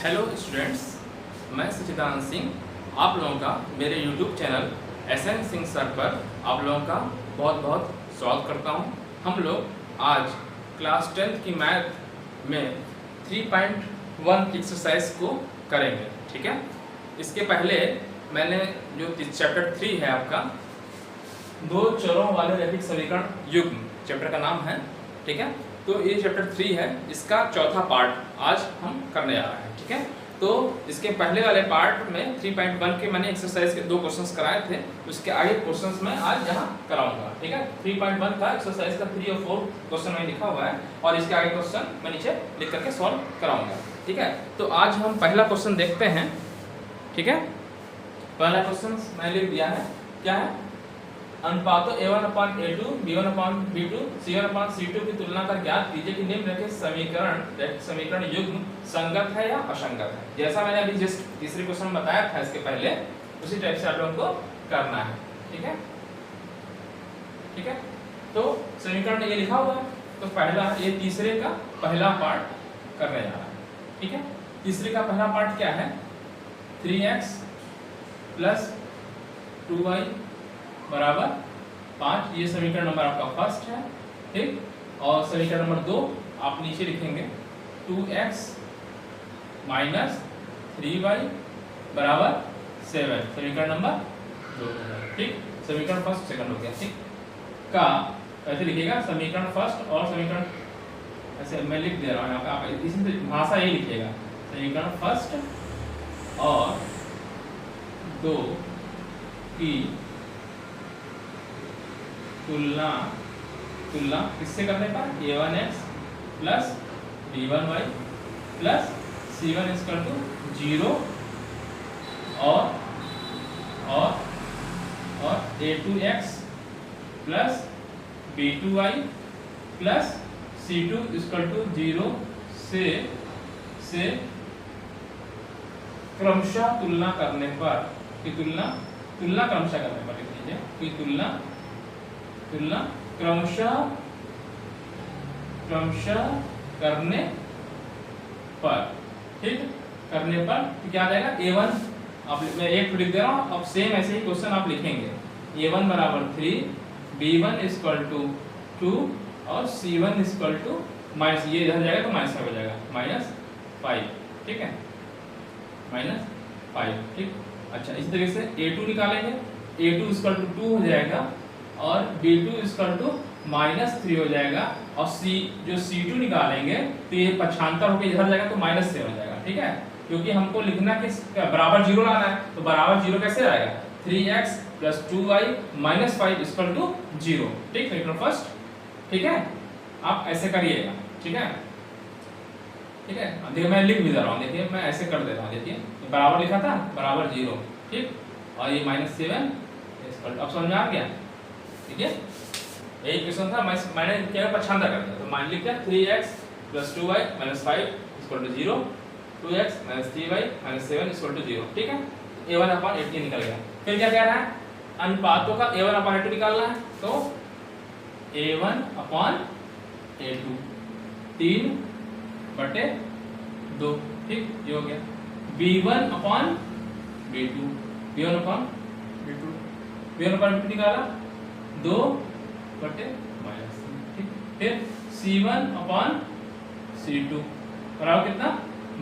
Hello students, मैं सचिदानंद सिंह आप लोगों का मेरे YouTube channel SN Singh sir पर आप लोगों का बहुत बहुत स्वागत करता हूं। हम लोग आज क्लास 10th की मैथ में 3.1 एक्सरसाइज को करेंगे, ठीक है। इसके पहले मैंने जो चैप्टर 3 है आपका दो चरों वाले रैखिक समीकरण युग्म चैप्टर का नाम है, ठीक है। तो ये चैप्टर 3 है, इसका चौथा पार्ट आज हम करने जा रहे हैं, ठीक है। तो इसके पहले वाले पार्ट में 3.1 के मैंने एक्सरसाइज के 2 क्वेश्चंस कराए थे, उसके आगे क्वेश्चंस मैं आज यहाँ कराऊंगा, ठीक है। 3.1 का एक्सरसाइज का 3 और 4 क्वेश्चन में लिखा हुआ है और इसके आगे क्वेश्चन मैं नीचे लिख करके सॉल्व कराऊंगा, ठीक है। तो आज हम पहला क्वेश्चन देखते हैं, ठीक है। पहला क्वेश्चन मैंने लिख दिया है, क्या है? अनुपातों A1/A2, B1/B2, C1/C2 की तुलना कर ज्ञात कीजिए कि निम्नलिखित समीकरण युग्म संगत है या असंगत है। जैसा मैंने अभी जस्ट तीसरे क्वेश्चन में बताया था इसके पहले, उसी टाइप से आप लोगों को करना है, ठीक है, ठीक है। तो समीकरण ये लिखा हुआ है, तो पहला ये तीसरे का पहला पार्ट करने जा रहा है, ठीक है। तीसरे का पहला पार्ट क्या है? 3x + 2y बराबर 5, ये समीकरण नंबर आपका फर्स्ट है, ठीक। और समीकरण नंबर 2 आप नीचे लिखेंगे 2x - 3y बराबर 7, समीकरण नंबर 2, ठीक। समीकरण फर्स्ट सेकंड हो गया, ठीक। का ऐसे लिखिएगा समीकरण फर्स्ट और समीकरण, ऐसे मैं लिख दे रहा हूँ, आप इसमें भाषा यही लिखिएगा, समीकरण फर्स्ट और 2 की तुलना किससे करने पर? A1x + B1y + C1 = 0 और A2x + B2y + C2 = 0 से क्रमशः तुलना करने पर कि तुलना क्रमशः करने पर लिख लीजिए कि तुलना क्रमशः करने पर, ठीक, करने पर क्या आ जाएगा? A1 आप मैं एक लिख दे रहा हूँ, अब सेम ऐसे ही क्वेश्चन आप लिखेंगे। A1 बराबर 3, B1 = 2 और C1 = ये इधर जाएगा तो -5 हो जाएगा, -5, ठीक है, -5, ठीक। अच्छा, इस तरीके से A2 निकालेंगे, A2 = 2 हो जाएगा और B2 = -3 हो जाएगा और जो C2 निकालेंगे तो ये पक्षांतर होकर इधर जाएगा तो -7 हो जाएगा, ठीक है। क्योंकि हमको लिखना किस बराबर 0 लाना है, तो बराबर 0 कैसे आएगा? 3x + 2y - 5 = 0, ठीक, समीकरण फर्स्ट, ठीक है। आप ऐसे करिएगा, ठीक है, ठीक है। देखिए मैं लिख भी दे रहा हूँ, देखिए मैं ऐसे कर दे रहा हूँ, देखिए बराबर लिखा था, बराबर 0, ठीक, और ये -7 अब समझ में आ गया, ठीक है। यही क्वेश्चन था, मैंने क्या पक्षांतर कर दिया, तो मान लिखा 3x + 2y - 5 = 0, 2x - 3y - 7 = 0, ठीक है। A1/A2 निकल गया। फिर क्या कह रहा है? अनुपातों का A1/A2 निकालना है, तो A1/A2 3/2, ठीक, ये हो गया। B1/B2 निकाला 2/-, ठीक। फिर C1/C2 बराबर कितना?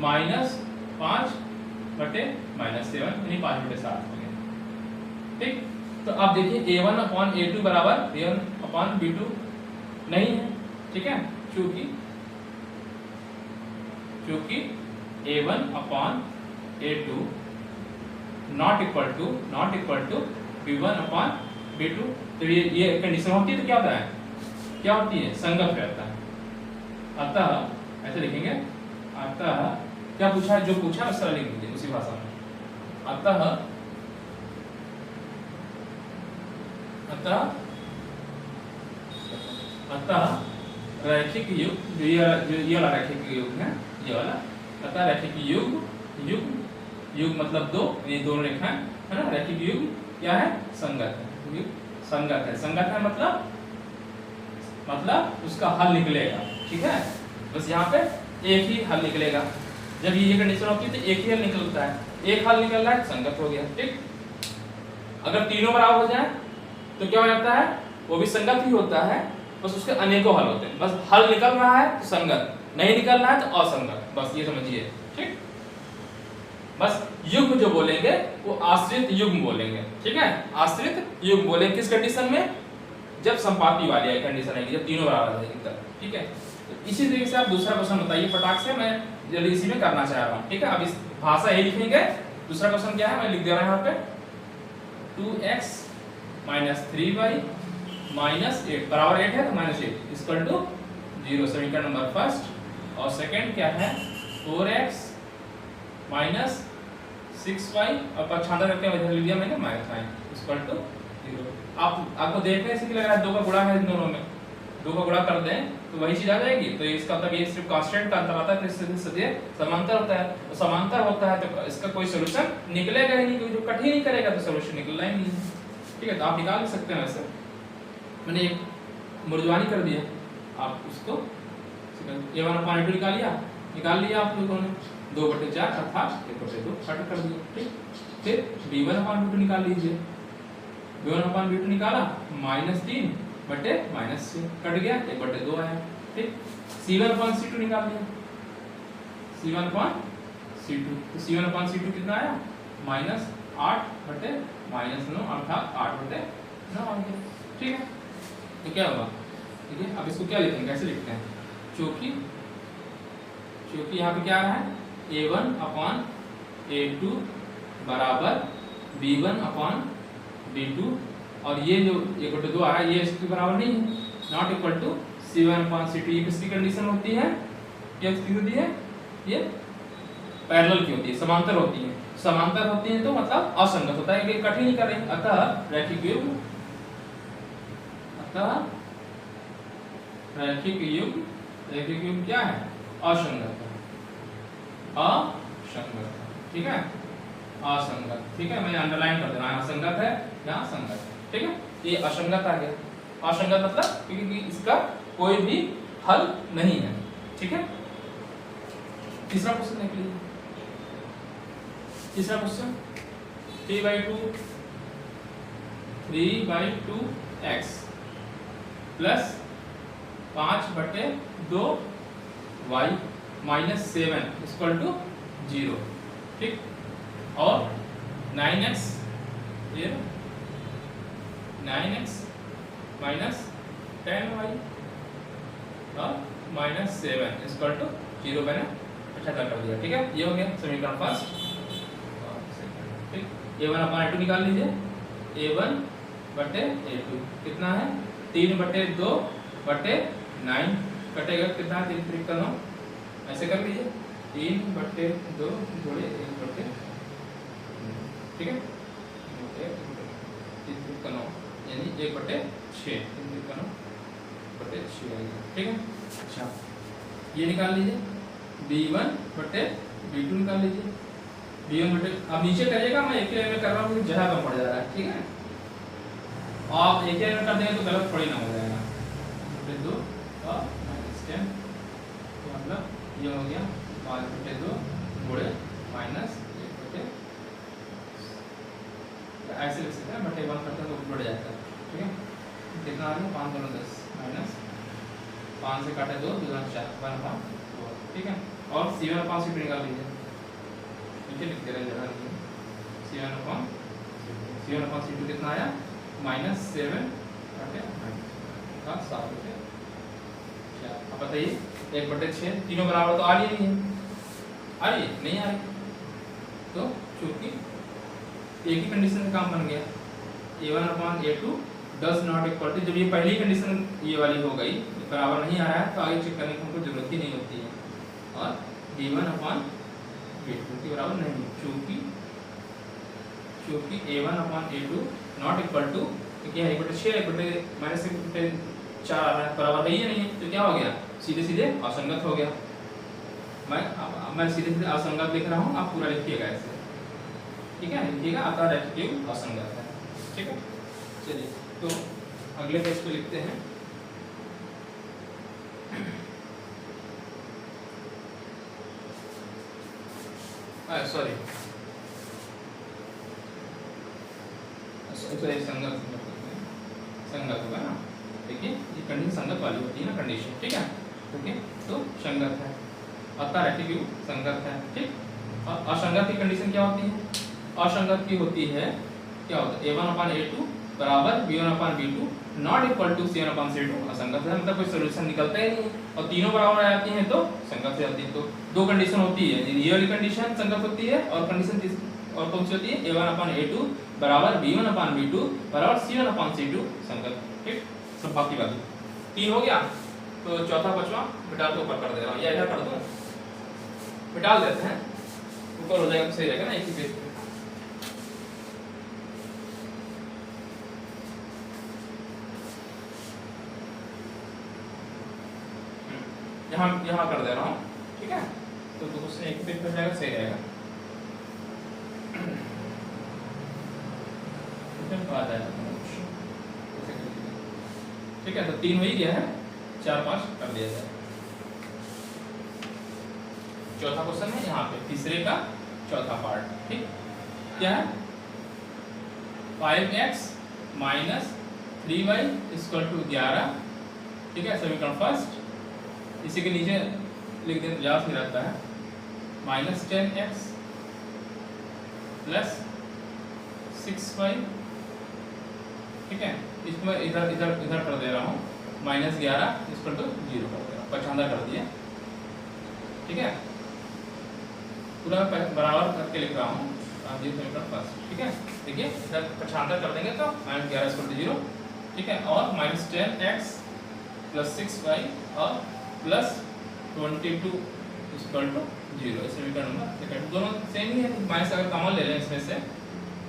-5/-7, यानी 5/7 हो गया, ठीक। तो अब देखिए A1/A2 बराबर A1/B2 नहीं है, ठीक है, क्योंकि A1/A2 not equal to B1/B2, तो ये कंडीशन होती है तो क्या होता है? क्या होती है? संगत रहता है। अतः ऐसे लिखेंगे, अतः क्या पूछा है? जो पूछा है उस तरह लिख दीजिए उसी भाषा में। अतः रैखिक युग्म, ये वाला रैखिक युग्म है, ये वाला। अतः रैखिक युग्म मतलब 2, ये दोनों रेखाएं है ना, रैखिक युग्म क्या है? संगत है, संगत है मतलब उसका हल निकलेगा, ठीक है। बस यहाँ पे एक ही हल निकलेगा, जब ये कंडीशन होती है तो एक ही हल निकलता है, एक हल निकल रहा है संगत हो गया। ठीक, अगर तीनों बराबर हो जाए तो क्या हो जाता है, वो भी संगत ही होता है, बस उसके अनेकों हल होते हैं। बस हल निकल रहा है तो संगत, नहीं निकल रहा है तो असंगत, बस ये समझिए। ठीक, बस युग्म जो बोलेंगे वो आश्रित युग्म बोलेंगे। ठीक है, आश्रित युग्म बोलेंगे किस कंडीशन में, जब संपाती वाली कंडीशन आएगी, जब तीनों बराबर रहेंगे तब। ठीक है, तो इसी तरीके से आप दूसरा क्वेश्चन बताइए फटाक से, मैं जल्दी इसी में करना चाह रहा हूँ। ठीक है, अब इस भाषा यही लिखेंगे। दूसरा क्वेश्चन क्या है मैं लिख दे रहा हूँ यहाँ पे, 2x - 3y - 8 बराबर 8 है तो -8 इक्वल टू 0, समीकरण नंबर फर्स्ट। और सेकंड क्या है, 4x - 6y और पक्षांतर करके इधर लिख दिया मैंने -9 इक्वल टू 0। आपको देखने से लग रहा है 2 का गुणा है इन दोनों में, 2 का गुणा कर दें तो वही चीज आ जाएगी। तो इसका मतलब ये सिर्फ कांस्टेंट का अंतर आता है, तो इससे सीधे समांतर होता है। तो समांतर होता है तो इसका कोई सॉल्यूशन निकलेगा ही नहीं, क्योंकि जो कट ही नहीं करेगा तो सॉल्यूशन निकलना ही नहीं है। ठीक है, तो आप निकाल सकते हैं। वैसे मैंने एक मुर्जवानी कर दिया, आप उसको a1/2 निकाल लिया आप लोगों ने, 2/4 अर्थात 1/2 कट कर दिया। ठीक, फिर b1/2 निकाल लीजिए, b1/2 निकाला -3 बटे -6 कट गया, 1/2 आया। ठीक, c1/c2 निकाल लिया, c1/c2 तो c1/c2 कितना आया, -8 बटे -9 अर्थात 8/9 आ गया। ठीक है, तो क्या होगा, ठीक है, अब इसको क्या लिखेंगे, कैसे लिखते हैं, क्योंकि यहाँ पे क्या आ रहा है, a1/a2 बराबर b1/b2 और ये जो 1/2 आ रहा है ये इसके बराबर नहीं है, नॉट इक्वल टू c1/c2। ये किसकी कंडीशन होती है, क्या स्थिति होती है, ये पैरेलल की होती है, समांतर होती है। समांतर होती है तो मतलब असंगत होता है, कि कठिन नहीं कर रहे। अतः रैखिक युग्म, रैखिक युग्म क्या है, असंगत है, असंगत। ठीक है, असंगत। ठीक है, मैं अंडरलाइन कर देना, असंगत है यहाँ संगत है। ठीक है, ये असंगत आ गया। असंगत मतलब क्योंकि इसका कोई भी हल नहीं है। ठीक है, तीसरा क्वेश्चन देख लीजिए। तीसरा question 3/2x plus 5/2y -7 equal to 0। ठीक, और 9x -10y और -7 इक्वल टू 0 मैंने 75 कर दिया। ठीक है, ये हो गया समीकरण फर्स्ट। ठीक, a1/a2 निकाल लीजिए, a1/a2 कितना है, 3/2/9 कटेगा कितना है, 3 का 9 ऐसे कर लीजिए, 3/2 जोड़े 1/, ठीक है, 3 का 9 यानी 1/6, 3 का 9/6 आएगा। ठीक है, अच्छा ये निकाल लीजिए, b1/b2 निकाल लीजिए, अब नीचे करिएगा, मैं एक में कर रहा हूँ, मुझे जगह कम पड़ जा रहा है। ठीक है, आप एक में कर देंगे तो गलत थोड़ी ना हो जाएगा, 2 और -10 तो मतलब ये हो गया 5/2 गुणे -1/, ऐसे लिख सकते हैं, बटे 1 करते हैं तो बढ़ जाता है। ठीक है, कितना आ गया, 5 2 10 -5 से काटे 2 2 4 1/2। ठीक है, और c1/c2 निकाल लीजिए, नीचे लिख दे रहे जगह c1/c2 कितना आया, -7/9। अब बताइए 1/6 तीनों बराबर तो आ रही नहीं है, आ रही है नहीं आ रही, तो चूंकि एक ही कंडीशन में काम बन गया, a1/a2 does not equal to, जब ये पहली कंडीशन ये वाली हो गई बराबर नहीं आ रहा है तो आगे चेक करने की हमको जरूरत ही नहीं होती है, और b1/b2 के बराबर नहीं, चूंकि a1/a2 नॉट इक्वल टू क्या है, 1/6 -1/4 आ रहा है, बराबर है ही नहीं, तो क्या हो गया, सीधे सीधे असंगत हो गया। मैं सीधे सीधे असंगत लिख रहा हूँ, आप पूरा लिखिएगा ऐसे। ठीक है, लिखिएगा, अतः रैखिक युग्म असंगत है। ठीक है, चलिए तो अगले पेज पे लिखते हैं। सॉरी संगत होगा ना, देखिए ये कंडीशन संगत वाली होती है ना कंडीशन, ठीक है, ओके, तो संगत है, अतः रेटिक्यूल संगत है, ठीक। और असंगत की कंडीशन क्या होती है? असंगत की होती है, क्या होता है, a1/a2 बराबर b1/b2 not equal to c1/c2, असंगत है, मतलब कोई सॉल्यूशन निकलता ही नहीं है, और तीनों बराबर आ जाती हैं तो संगत हो जाती है। तो दो कंडीशन होती है, ये वाली कंडीशन संगत होती है, और कंडीशन और कौन सी होती है, a1/a2 बराबर b1/b2 बराबर c1/c2 संगत, ठीक। सब बाकी बात तीन हो गया, तो चौथा पांचवा मिटा के ऊपर कर दे रहा हूँ, या इधर कर दूं, मिटा देते हैं, ऊपर हो जाएगा तो सही रहेगा ना, एक ही पेज पे। यहाँ कर दे रहा हूँ, ठीक है, तो उससे एक पेज पे जाएगा, सही रहेगा। ठीक है, तो तीन हो ही गया है, 4-5 कर दिया जाए। चौथा क्वेश्चन है यहाँ पे, तीसरे का चौथा पार्ट, ठीक, क्या है, 5x minus 3y equal to 11, ठीक है, समीकरण फर्स्ट, इसी के नीचे लिख दें, याद ही रहता है, माइनस 10x प्लस 6y, ठीक है, इसमें इधर इधर इधर कर दे रहा हूँ, माइनस 11 इक्वल टू 0 कर दे रहा हूँ, 55 कर दिया, ठीक है, पूरा बराबर करके लिख रहा हूँ, समीकरण फर्स्ट, ठीक है, देखिए इधर 55 कर देंगे तो माइनस 11 इक्वल टू 0, ठीक है, और माइनस 10x प्लस 6y और प्लस 22 इक्वल टू 0, समीकरण नंबर सेकंड, दोनों सेम ही है, माइनस अगर कॉमन ले लें इसमें से,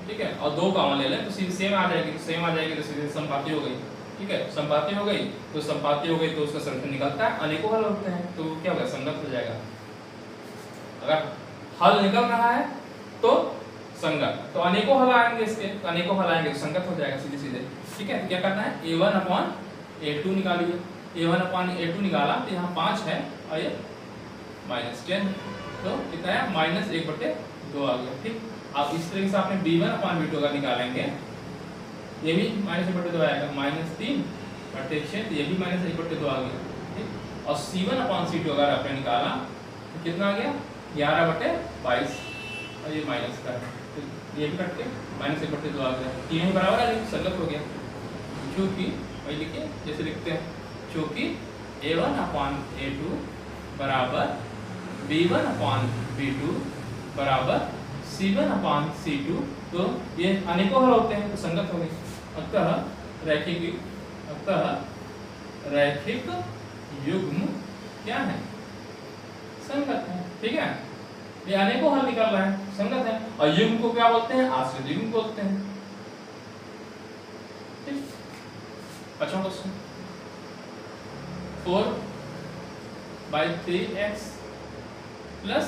ठीक है, और दो कॉमन ले लें तो सीधे सेम आ जाएगी, सेम आ जाएगी तो सीधे संपाती हो गई, ठीक है, संपाती हो गई तो संपाती हो गई तो उसका सॉल्यूशन निकलता है, अनेकों हल होते हैं, तो क्या होगा, संगत हो जाएगा। अगर हल निकल रहा है तो संगत, तो अनेकों हल आएंगे इसके, तो अनेकों हल आएंगे तो संगत हो जाएगा सीधे सीधे, ठीक है। तो क्या करना है, a1/a2 निकालिए, a1/a2 निकाला तो यहाँ 5 है और ये माइनस 10, तो कितना है, माइनस 1/2 आ गया, ठीक। अब इस तरीके से आपने b1/b2 अगर निकालेंगे, ये भी माइनस 1/2 आएगा, माइनस 3/6, तो ये भी माइनस 1/2 आ गया, ठीक। और c1/c2 अगर आपने निकाला तो कितना आ गया, 11/22, और ये माइनस का है, तो ये भी कट के माइनस 1/2 आ गया, तीनों बराबर है, संगत हो गया, क्योंकि वही लिखिए जैसे लिखते हैं, क्योंकि a1/a2 बराबर b1/b2 बराबर c1/c2, तो ये अनेकों हल होते हैं तो संगत हो गई, अतः रैखिक युग्म क्या है, संगत है, ठीक है, ये अनेकों हल निकल रहा है, संगत है, और युग्म को क्या बोलते हैं, आश्रित युग्म बोलते हैं, ठीक। अच्छा question, 4/3x plus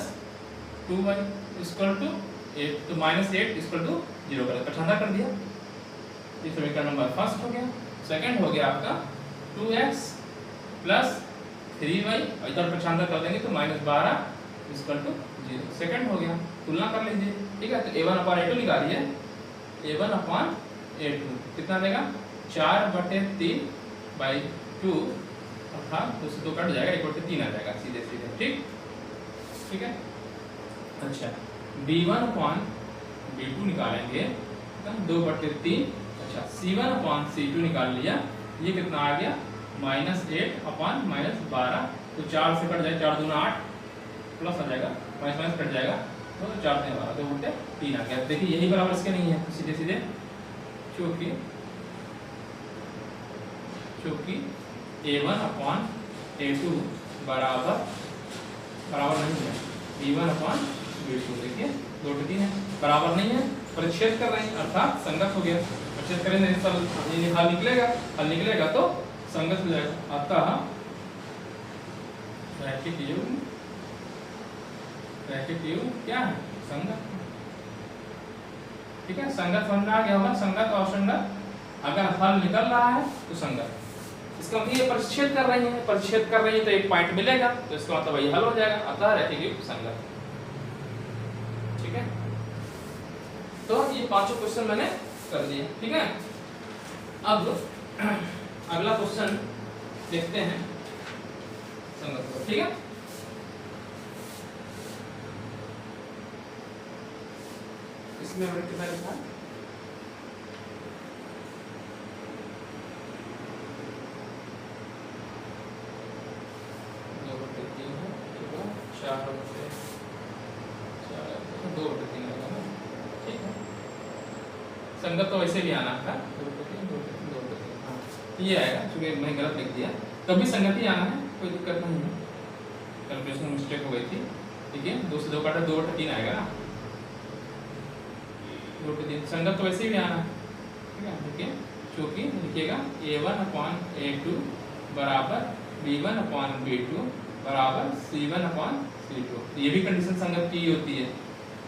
2y equal to 8, तो माइनस 8 इक्वल टू 0 कर 55 कर दिया, ये समीकरण नंबर फर्स्ट हो गया। सेकंड हो गया आपका 2x प्लस 3y, और इधर 55 कर देंगे तो माइनस 12 इक्वल टू 0, सेकंड हो गया, तुलना कर लीजिए, ठीक है। तो a1/a2 निकालिए, a1/a2 कितना देगा, 4/3/2, अर्थात तो 2 कट जाएगा, 1/3 आ जाएगा सीधे सीधे, ठीक, ठीक है। अच्छा, b1/b2 निकालेंगे, 2/3, अच्छा, c1/c2 निकाल लिया, ये कितना आ गया, -8/-12, तो 4 से कट जाए, 4 दूना 8, प्लस आ जाएगा, माइनस कट जाएगा, तो 4 से 12, तो उल्टे 3 आ गया। देखिए यही बराबर इसके नहीं है, सीधे सीधे, क्योंकि a1/a2 बराबर नहीं है b1/b2, देखिए 2/3 है, बराबर नहीं है, परिच्छेद कर रहे हैं, अर्थात संगत हो गया, परिच्छेद करेंगे हल निकलेगा तो संगत हो जाएगा, अतः रैखिक युग्म क्या है, संगत, ठीक है। संगत समझ में आ गया होगा, संगत और असंगत, अगर हल निकल रहा है तो संगत, इसका मतलब ये परिच्छेद कर रही है तो एक पॉइंट मिलेगा, तो इसका मतलब वही हल हो जाएगा, अतः रैखिक युग्म संगत। ठीक है, तो ये पांचों क्वेश्चन मैंने कर दिए। ठीक है, अब अगला क्वेश्चन देखते हैं संगत को। ठीक है, इसमें हमने कितना लिखा? संगत तो वैसे भी आना था, ये आएगा, क्योंकि मैं गलत लिख दिया, कभी संगत ही आना है, कोई दिक्कत नहीं है, कैलकुलेशन मिस्टेक हो गई थी। ठीक है, 2 से 2 काटा 2/3 आएगा ना, 2/3 संगत तो वैसे भी आना है। ठीक है, देखिए क्योंकि लिखिएगा A1/A2 बराबर B1/B2 बराबर C1/C2, ये भी कंडीशन संगत की होती है,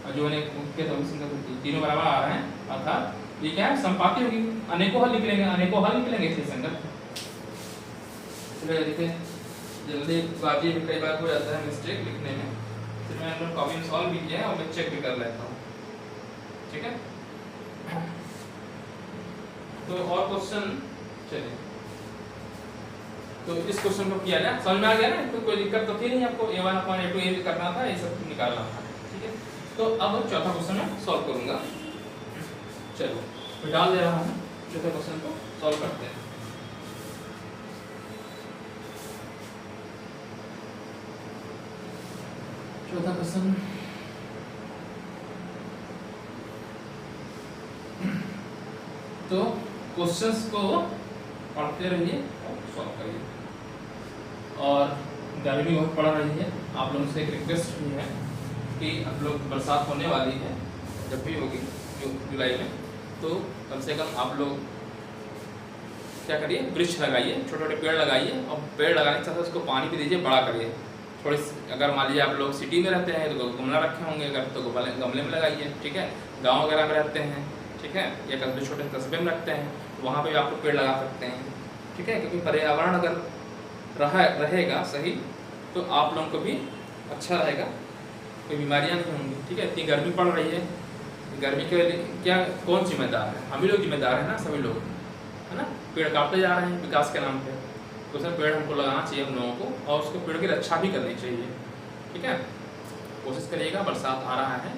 और जो ने मुख्य तो संगत होती है, तीनों बराबर आ रहे हैं, अर्थात ये क्या है, संपाती होगी, अनेकों हल निकलेंगे, अनेकों हल निकलेंगे इसलिए संगत। चलिए देखिए, जल्दी बाजी में कई बार हो जाता है मिस्टेक लिखने में, फिर मैं अपना कॉपी में सॉल्व भी किया है और मैं चेक भी कर लेता हूँ। ठीक है, तो और क्वेश्चन, चलिए तो इस क्वेश्चन को किया जाए, समझ में आ गया ना, तो कोई दिक्कत तो थी नहीं आपको, A1/A2 ये भी करना था, ये सब निकालना था। ठीक है, तो अब चौथा क्वेश्चन मैं सॉल्व करूंगा। चलो तो डाल दे रहा हूँ, चौथे क्वेश्चन को सॉल्व करते हैं। चौथा क्वेश्चन, तो क्वेश्चंस को पढ़ते रहिए और सॉल्व करिए, और गर्मी बहुत पड़ रही है, आप लोगों से एक रिक्वेस्ट भी है कि आप लोग, बरसात होने वाली है, जब भी होगी जुलाई में, तो कम से कम आप लोग क्या करिए, वृक्ष लगाइए, छोटे छोटे पेड़ लगाइए, और पेड़ लगाने के साथ उसको पानी भी दीजिए, बड़ा करिए थोड़ी। अगर मान लीजिए आप लोग सिटी में रहते हैं तो गमला रखे होंगे, अगर तो गमले में लगाइए। ठीक है, गाँव वगैरह में रहते हैं, ठीक है, या कभी छोटे कस्बे में रखते हैं, वहाँ पे भी आप लोग पेड़ लगा सकते हैं। ठीक है, क्योंकि पर्यावरण अगर रहेगा सही तो आप लोगों को भी अच्छा रहेगा, कोई बीमारियाँ नहीं होंगी। ठीक है, इतनी गर्मी पड़ रही है, गर्मी के लिए क्या, कौन जिम्मेदार है? हम ही लोग जिम्मेदार हैं ना, सभी लोग, है ना। पेड़ काटते जा रहे हैं विकास के नाम पे, तो सर पेड़ हमको लगाना चाहिए हम लोगों को, और उसको पेड़ की रक्षा भी करनी चाहिए। ठीक है, कोशिश करिएगा, बरसात आ रहा है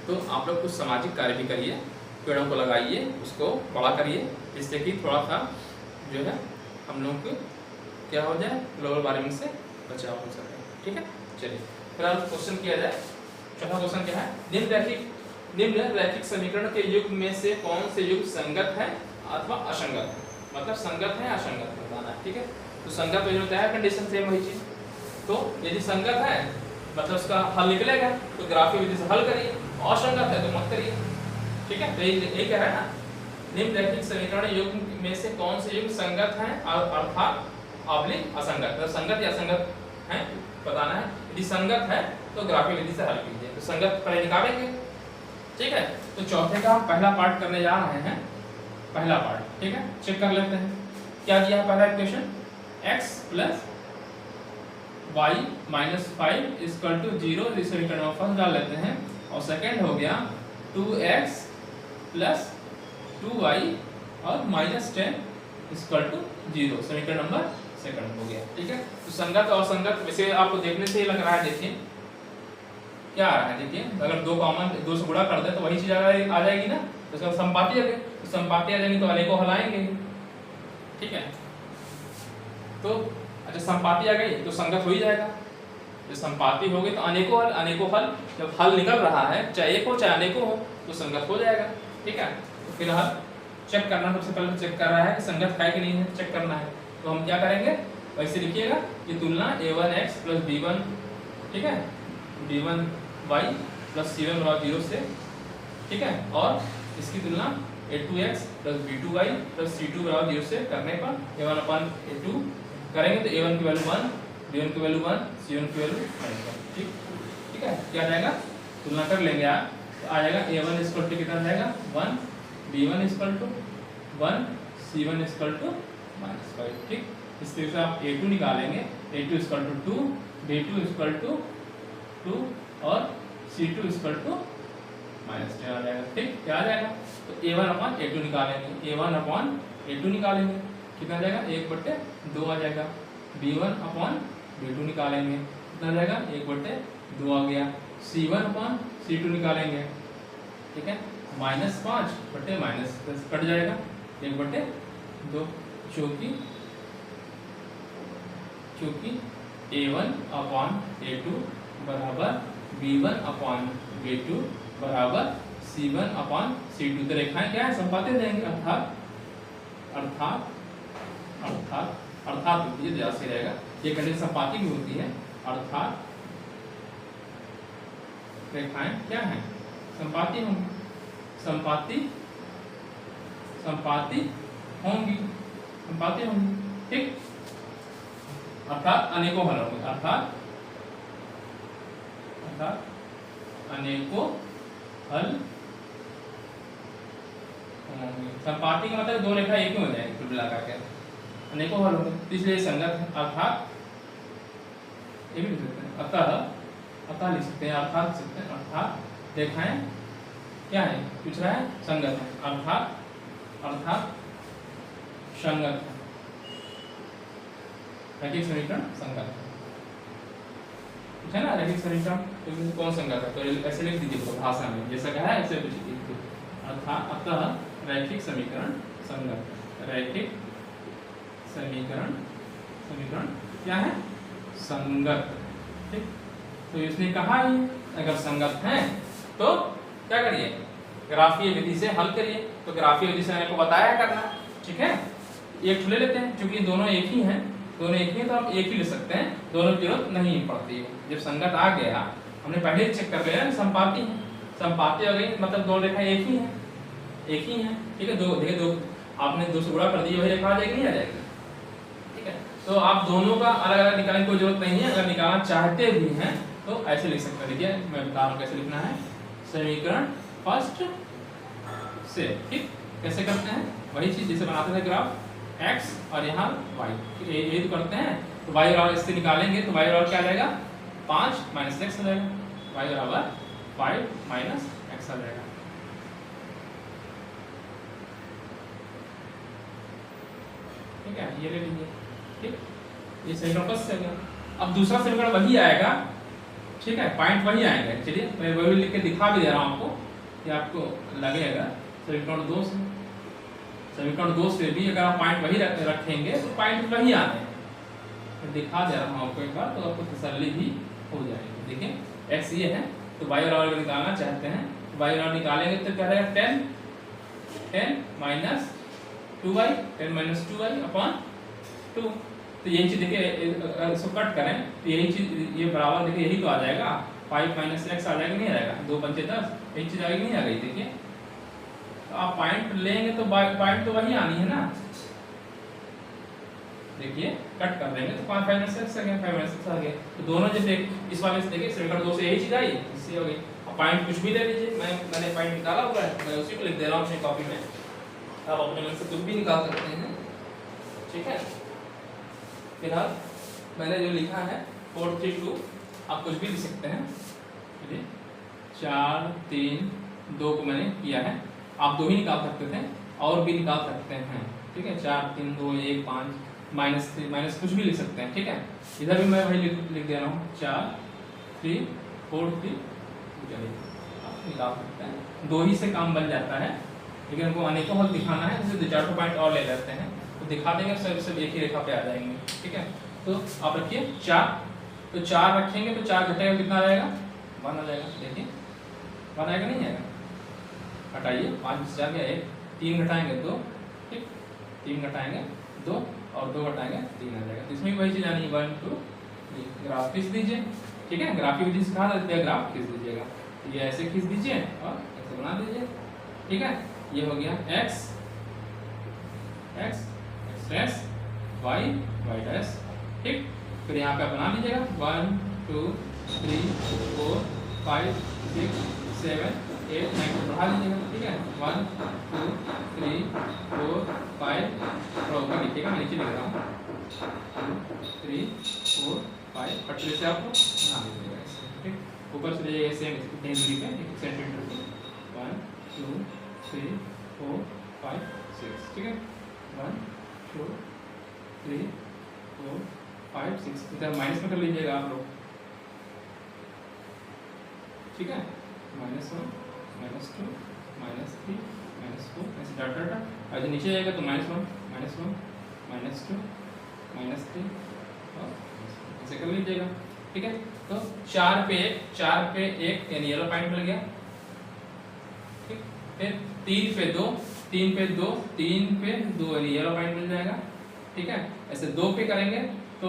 तो आप लोग कुछ सामाजिक कार्य भी करिए, पेड़ों को लगाइए, उसको बड़ा करिए, जिससे कि थोड़ा सा जो है हम लोग को क्या हो जाए, ग्लोबल वार्मिंग से बचाव हो सके। ठीक है, चलिए फिलहाल क्वेश्चन किया जाए। चौथा क्वेश्चन क्या है, निम्न रैखिक समीकरण के युग्म में से कौन से युग्म संगत है अथवा असंगत है, मतलब संगत है असंगत बताना है। ठीक है, तो संगत में जो होता है कंडीशन सेम वही चीज, तो यदि संगत है मतलब उसका हल निकलेगा, तो ग्राफीय विधि से हल करिए, असंगत है तो मत करिए। ठीक है, तो ये कह रहा है ना, निम्न रैखिक समीकरण युग्म में से कौन से युग्म संगत है अर्थात ऑब्लिक असंगत, तो संगत या असंगत है बताना है। यदि संगत है तो ग्राफीय विधि से हल कीजिए, तो संगत पहले निकालेंगे। ठीक है, तो चौथे का हम पहला पार्ट करने जा रहे हैं, पहला पार्ट। ठीक है, चेक कर लेते हैं क्या दिया है पहला equation, x plus y minus 5 equal to 0, इस समीकरण में फर्स्ट डाल लेते हैं, और सेकंड हो गया 2x प्लस 2y और माइनस 10 इक्वल टू 0, समीकरण नंबर सेकंड हो गया। ठीक है, तो संगत और असंगत वैसे आपको देखने से ही लग रहा है, देखिए क्या आ रहा है, देखिए अगर दो से गुणा कर दे तो वही चीज आ जाएगी ना, तो इसका संपाती आ गई, तो संपाती आ जाएगी तो अनेकों हल आएंगे। ठीक है, तो अच्छा संपाती आ गई तो संगत हो ही जाएगा, जब संपाती हो गई तो अनेकों हल जब हल निकल रहा है, चाहे एक हो चाहे अनेकों हो, तो संगत हो जाएगा। ठीक है, तो फिलहाल चेक करना, सबसे पहले चेक कर रहा है कि संगत है कि नहीं है, चेक करना है, तो हम क्या करेंगे, वैसे लिखिएगा कि तुलना a1x प्लस b1, ठीक है, b1y प्लस c1 बराबर 0 से। ठीक है, और इसकी तुलना a2x plus b2y plus c2 बराबर 0 से करने पर a1/a2 करेंगे तो a1 की वैल्यू 1, b1 की वैल्यू 1, c1 की वैल्यू 1। ठीक है, क्या जाएगा, तुलना कर लेंगे आप, तो आ जाएगा a1 इक्वल टू कितना जाएगा 1, b1 equal to 1, c1 equal to -5। ठीक, इस तरह से आप a2 निकालेंगे, a2 equal to 2, b2 equal to 2 और c2 इक्वल टू -10 आ जाएगा। ठीक, क्या आ जाएगा? तो A1/A2 निकालेंगे, A1/A2 निकालेंगे, कितना आ जाएगा? 1/2 आ जाएगा। B1/B2 निकालेंगे, कितना आ जाएगा? 1/2 आ गया। C1/C2 निकालेंगे, ठीक है, -5/-10 कट जाएगा, 1/2, क्योंकि A1/A2 बराबर B1/B2 बराबर C1/C2। तो रेखाएं क्या है? संपाती देंगे, अर्थात ये ध्यान से रहेगा, ये कंडीशन संपाती की होती है, अर्थात रेखाएं क्या है? संपाती होंगी, संपाती होंगी, ठीक, अर्थात अनेकों हल होंगे, अर्थात अनेकों हल होंगे। संपाती का मतलब दो रेखा एक ही हो जाएगी, कुल मिलाकर के अनेकों हल होंगे, इसलिए संगत है। अर्थात ये भी लिख सकते हैं, अतः लिख सकते हैं, अर्थात लिख सकते हैं, अर्थात रेखाएं क्या है? पूछ रहा है, संगत है, अर्थात संगत है, रैखिक समीकरण संगत है, ठीक है ना? रैखिक समीकरण तो कौन संगत है? तो ऐसे लिख दीजिए भाषा में, जैसा कहा है ऐसे कुछ लिखिए, अतः रैखिक समीकरण संगत है, रैखिक समीकरण क्या है? संगत, ठीक। तो इसने कहा ही अगर संगत है तो क्या करिए? ग्राफीय विधि से हल करिए। तो ग्राफीय विधि से मैंने आपको बताया करना, ठीक है। एक ले लेते हैं, क्योंकि दोनों एक ही हैं, तो हम एक ही ले सकते हैं, दोनों की जरूरत नहीं पड़ती है। जब संगत आ गया, हमने पहले चेक कर लिया संपाती है, संपाती हो गई, मतलब दो रेखा एक ही है, ठीक है। दो आपने 2 से गुणा कर दिया, वही रेखा आ जाएगी, नहीं आ जाएगी, ठीक है। तो आप दोनों का अलग अलग निकालने की कोई जरूरत नहीं है। अगर निकालना चाहते भी हैं तो ऐसे लिख सकते हैं। देखिए मैं बता रहा हूँ कैसे लिखना है। समीकरण फर्स्ट से, ठीक, कैसे करते हैं? वही चीज जैसे बनाते थे ग्राफ, x और यहाँ y, ये तो करते हैं। तो y और इससे निकालेंगे तो y और क्या आ जाएगा? 5 - x आ जाएगा, y बराबर 5 - x आ जाएगा, ठीक है। ये ले लीजिए, ठीक, ये समीकरण फर्स्ट से गया। अब दूसरा समीकरण वही आएगा, ठीक है, पॉइंट वही आएंगे। चलिए मैं वही लिख के दिखा भी दे रहा हूँ आपको, कि आपको लगेगा समीकरण 2 से। समीकरण 2 से भी अगर आप पॉइंट वही रखेंगे तो पॉइंट वही आने हैं। मैं दिखा दे रहा हूँ आपको एक बार, तो आपको तसल्ली भी हो जाएगी। देखिए x ये है, तो y और r निकालना चाहते हैं, y और r निकालेंगे तो क्या रहेगा? 10 - 2y, 10 - 2y अपॉन 2। तो यही चीज देखिए, इसको कट करें तो यही चीज, ये बराबर देखिए यही तो आ जाएगा, 5 - x आ जाएगा, नहीं आ जाएगा? 2 × 5 = 10, यही चीज आएगी, नहीं आ गई? देखिए तो आप पॉइंट लेंगे तो पॉइंट तो वही आनी है ना। देखिए कट कर देंगे तो 5 - x आ गया, 5 - x आ गया। तो दोनों जैसे इस वाले से देखिए समीकरण 2 से यही चीज आई, इससे हो गई। अब पॉइंट कुछ भी ले लीजिए, मैंने पॉइंट निकाला हुआ है, मैं उसी को लिख दे रहा हूँ अपनी कॉपी में। आप अपने मन से कुछ भी निकाल सकते हैं, ठीक है। फिलहाल मैंने जो लिखा है 4 3 2, आप कुछ भी लिख सकते हैं। 4 3 2 को मैंने किया है, आप 2 ही निकाल सकते थे और भी निकाल सकते हैं, ठीक है। 4 3 2 1 5 माइनस कुछ भी लिख सकते हैं, ठीक है। इधर भी मैं वही लिख दे रहा हूँ, 4 3 4 3, चलिए आप निकाल सकते हैं। 2 ही से काम बन जाता है, लेकिन हमको अनेकों हल दिखाना है, जैसे 2-4 पॉइंट और ले लेते हैं तो दिखा देंगे, सब एक ही रेखा पे आ जाएंगे, ठीक है। तो आप रखिए 4, तो 4 रखेंगे तो 4 घटेगा, कितना आ जाएगा? 1 आ जाएगा। देखिए 1 आएगा, नहीं आएगा? हटाइए, 5 से 4 गया 1, 3 घटाएंगे 2, ठीक, 3 घटाएंगे 2 और 2 घटाएंगे 3 आ जाएगा। तो इसमें वही चीज आनी है, 1 2 3। ग्राफ खींच दीजिए, ठीक है। ग्राफ की विधि से कहा जाता है, ग्राफ खींच दीजिएगा। तो ये ऐसे खींच दीजिए और ऐसे बना दीजिए, ठीक है। ये हो गया x y y', ठीक। फिर यहाँ पे बना लीजिएगा 1 2 3 4 5 6 7 8 9 को बढ़ा लीजिएगा, ठीक है। 1 2 3 4 5 थोड़ा ऊपर लिखिएगा, मैं नीचे लिख रहा हूँ, 2 3 4 5, पटरी से आपको बना लीजिएगा, ठीक। ऊपर से लीजिएगा सेम इतनी दूरी पे 1 सेंटीमीटर की, 1 2 3 4 5 6, ठीक है। 1 2 3 4 5 6, इधर माइनस में कर लीजिएगा आप लोग, ठीक है। -1 -2 -3 -4 ऐसे डॉट डॉट डॉट, और नीचे जाएगा तो -1 -1 -2 -3 और ऐसे कर लीजिएगा, ठीक है। तो 4 पे 1 यानी येलो पॉइंट मिल गया, ठीक। फिर 3 पे 2 3 पे 2 यानी येलो पॉइंट मिल जाएगा, ठीक है। ऐसे 2 पे करेंगे तो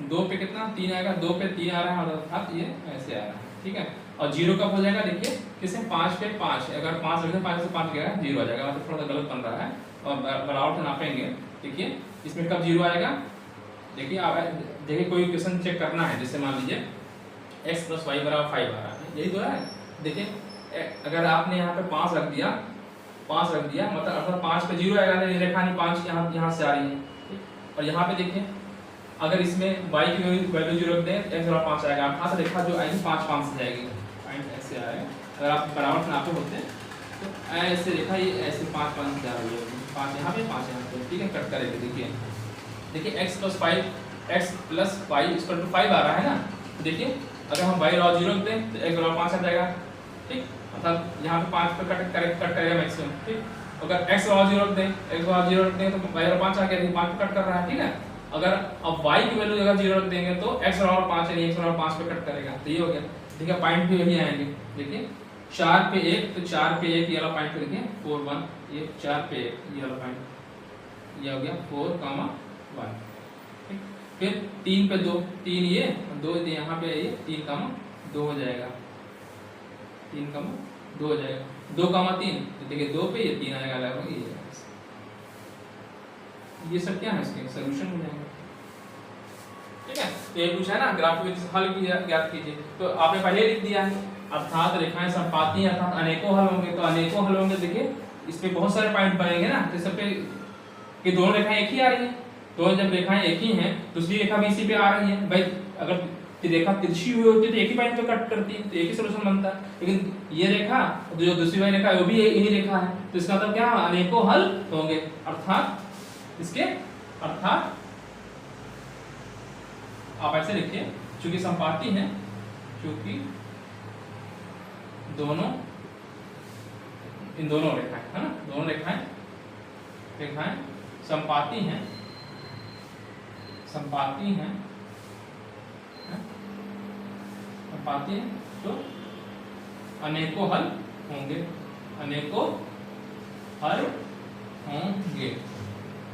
2 पे कितना 3 आएगा, 2 पे 3 आ रहा है अर्थात ये ऐसे आ रहा है, ठीक है। और 0 कब हो जाएगा, देखिए किसे 5 पे 5, अगर 5 रखें 5 से 5 गया 0 आ जाएगा, मतलब थोड़ा सा गलत बन रहा है। और बनावट नापेंगे, देखिए इसमें कब 0 आएगा, देखिए आप देखिए कोई क्वेश्चन चेक करना है, जैसे मान लीजिए x + y = 5 आ रहा है, यही तो है। देखिए अगर आपने यहाँ पे 5 रख दिया मतलब अर्थात 5 पे 0 आएगा, नहीं रेखा नहीं 5 यहाँ से आ रही है। और यहाँ पे देखिए अगर इसमें y की वैल्यू 0 रख दें x = 5 आएगा, अर्थात रेखा जो आएगी 5 5 से जाएगी, पॉइंट ऐसे आएगा। अगर आप बराबर नापे होते तो ऐसे रेखा ये ऐसे 5 5 से आ रही है, 5 यहाँ पे 5 यहाँ पे, ठीक है। कट करेंगे, देखिए x + y = 5 आ रहा है ना, देखिए अगर हम y = 0 रख दें तो x = 5 आ जाएगा, ठीक। अर्थात यहाँ पे 5 पे कट करेगा मैक्सिमम, ठीक। अगर x = 0 रख दें तो y = 5 आ गया, देखिए 5 पे कट कर रहा है, ठीक है। अगर अब y की वैल्यू अगर 0 रख देंगे तो x = 5 यानी x = 5 पे कट करेगा, तो ये हो गया, ठीक है। पॉइंट भी यही आएंगे, देखिए 4 पे 1 तो 4 पे 1 ये वाला पॉइंट लिखिए 4 1, ये 4 पे 1 ये वाला पॉइंट, ये हो गया 4, 1, ठीक। फिर 3 पे 2 3 ये 2 यहाँ पे ये 3, 2 हो जाएगा, 3, 2 हो जाएगा, 2, 3 तो देखिए 2 पे ये 3 आएगा लगभग, ये सब क्या है इसके सॉल्यूशन हो जाएंगे, ठीक है। तो ये पूछा है ना ग्राफ के हल ज्ञात कीजिए, तो आपने पहले लिख दिया है, अर्थात रेखाएं संपाती हैं अर्थात अनेकों हल होंगे, तो अनेकों हल होंगे, देखिए इस पे बहुत सारे पॉइंट बनेंगे ना, तो सब पे ये दोनों रेखाएं एक ही आ रही है, तो जब रेखाएं एक ही हैं दूसरी रेखा भी इसी पे आ रही है, भाई अगर रेखा तिरछी हुई होती है तो एक ही पॉइंट पे कट करती है, तो एक ही सॉल्यूशन बनता है। लेकिन ये रेखा जो दूसरी वाली रेखा है वो भी यही रेखा है, तो इसका मतलब क्या अनेकों हल होंगे, अर्थात इसके अर्थात आप ऐसे लिखिए, चूंकि संपाती है, चूंकि दोनों इन दोनों रेखाएं है ना, दोनों रेखाएं संपाती हैं तो अनेकों हल होंगे,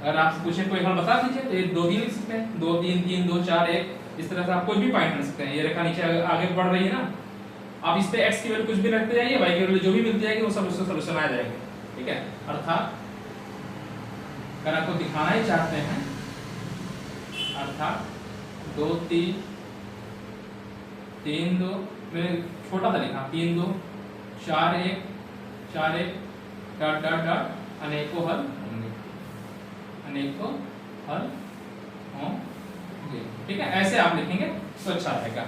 अगर आपसे पूछे कोई हल बता दीजिए तो ये 2 3 लिख सकते हैं, 2 3 3 2 4 1, इस तरह से आप कोई भी पॉइंट लिख सकते हैं। ये रेखा नीचे आगे बढ़ रही है ना, आप इस पे x की वैल्यू कुछ भी रखते जाइए, y की वैल्यू जो भी मिलती जाएगी वो सब उसका सॉल्यूशन आ जाएगा, ठीक है। अर्थात अगर आपको दिखाना ही चाहते हैं, अर्थात 2 3 3 2 मैंने छोटा सा लिखा 3 2 4 1 डॉट डॉट डॉट अनेकों हल होंगे, ठीक है। ऐसे आप लिखेंगे तो अच्छा रहेगा।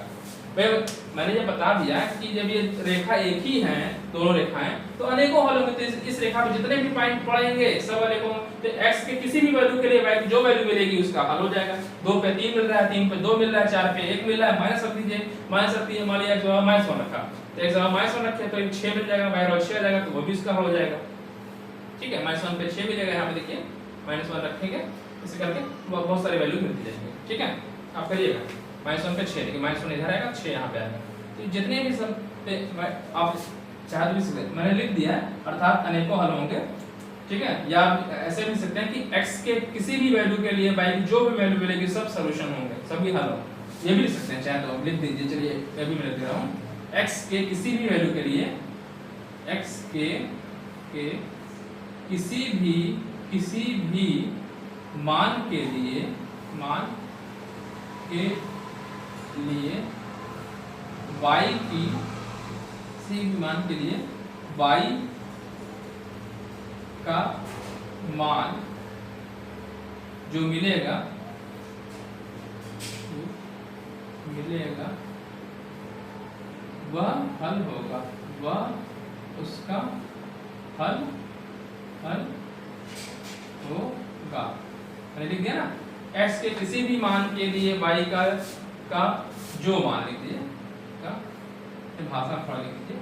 मैंने ये बता दिया कि जब ये रेखा एक ही है, दोनों रेखाएं, तो अनेकों हल होंगे, तो इस रेखा पे जितने भी पॉइंट पड़ेंगे सब अनेकों, तो x के किसी भी वैल्यू के लिए y जो वैल्यू मिलेगी उसका हल हो जाएगा। 2 पे 3 मिल रहा है, 3 पे 2 मिल रहा है, 4 पे 1 मिल रहा है, माइनस रख दीजिए, मान लिया -1 रखा तो -1 रखे तो 6 मिल जाएगा, y 6 आ जाएगा, तो वो भी उसका हल हो जाएगा, ठीक है। -1 पे 6 मिलेगा, यहाँ पे देखिए -1 रखेंगे, इसे करके बहुत सारी वैल्यू मिलती जाएंगे, ठीक है। आप करिएगा -1 पे 6, देखिए -1 इधर आएगा, 6 यहाँ पे आएगा, तो जितने भी सब आप चाहे भी सकते, मैंने लिख दिया है, अर्थात अनेकों हल होंगे, ठीक है। या ऐसे भी सकते हैं कि x के किसी भी वैल्यू के लिए y की जो भी वैल्यू मिलेगी सब सॉल्यूशन होंगे, सभी हल होंगे, ये भी लिख सकते हैं, चाहे तो लिख दीजिए। चलिए मैं भी लिख दे रहा हूँ, x के किसी भी वैल्यू के लिए, x के किसी भी मान के लिए y की किसी भी मान के लिए y का मान जो मिलेगा वह हल होगा, वह उसका हल हल होगा। मैंने लिख दिया ना, x के किसी भी मान के लिए y का जो मान लिख दीजिए का भाषा थोड़ा लिख दीजिए,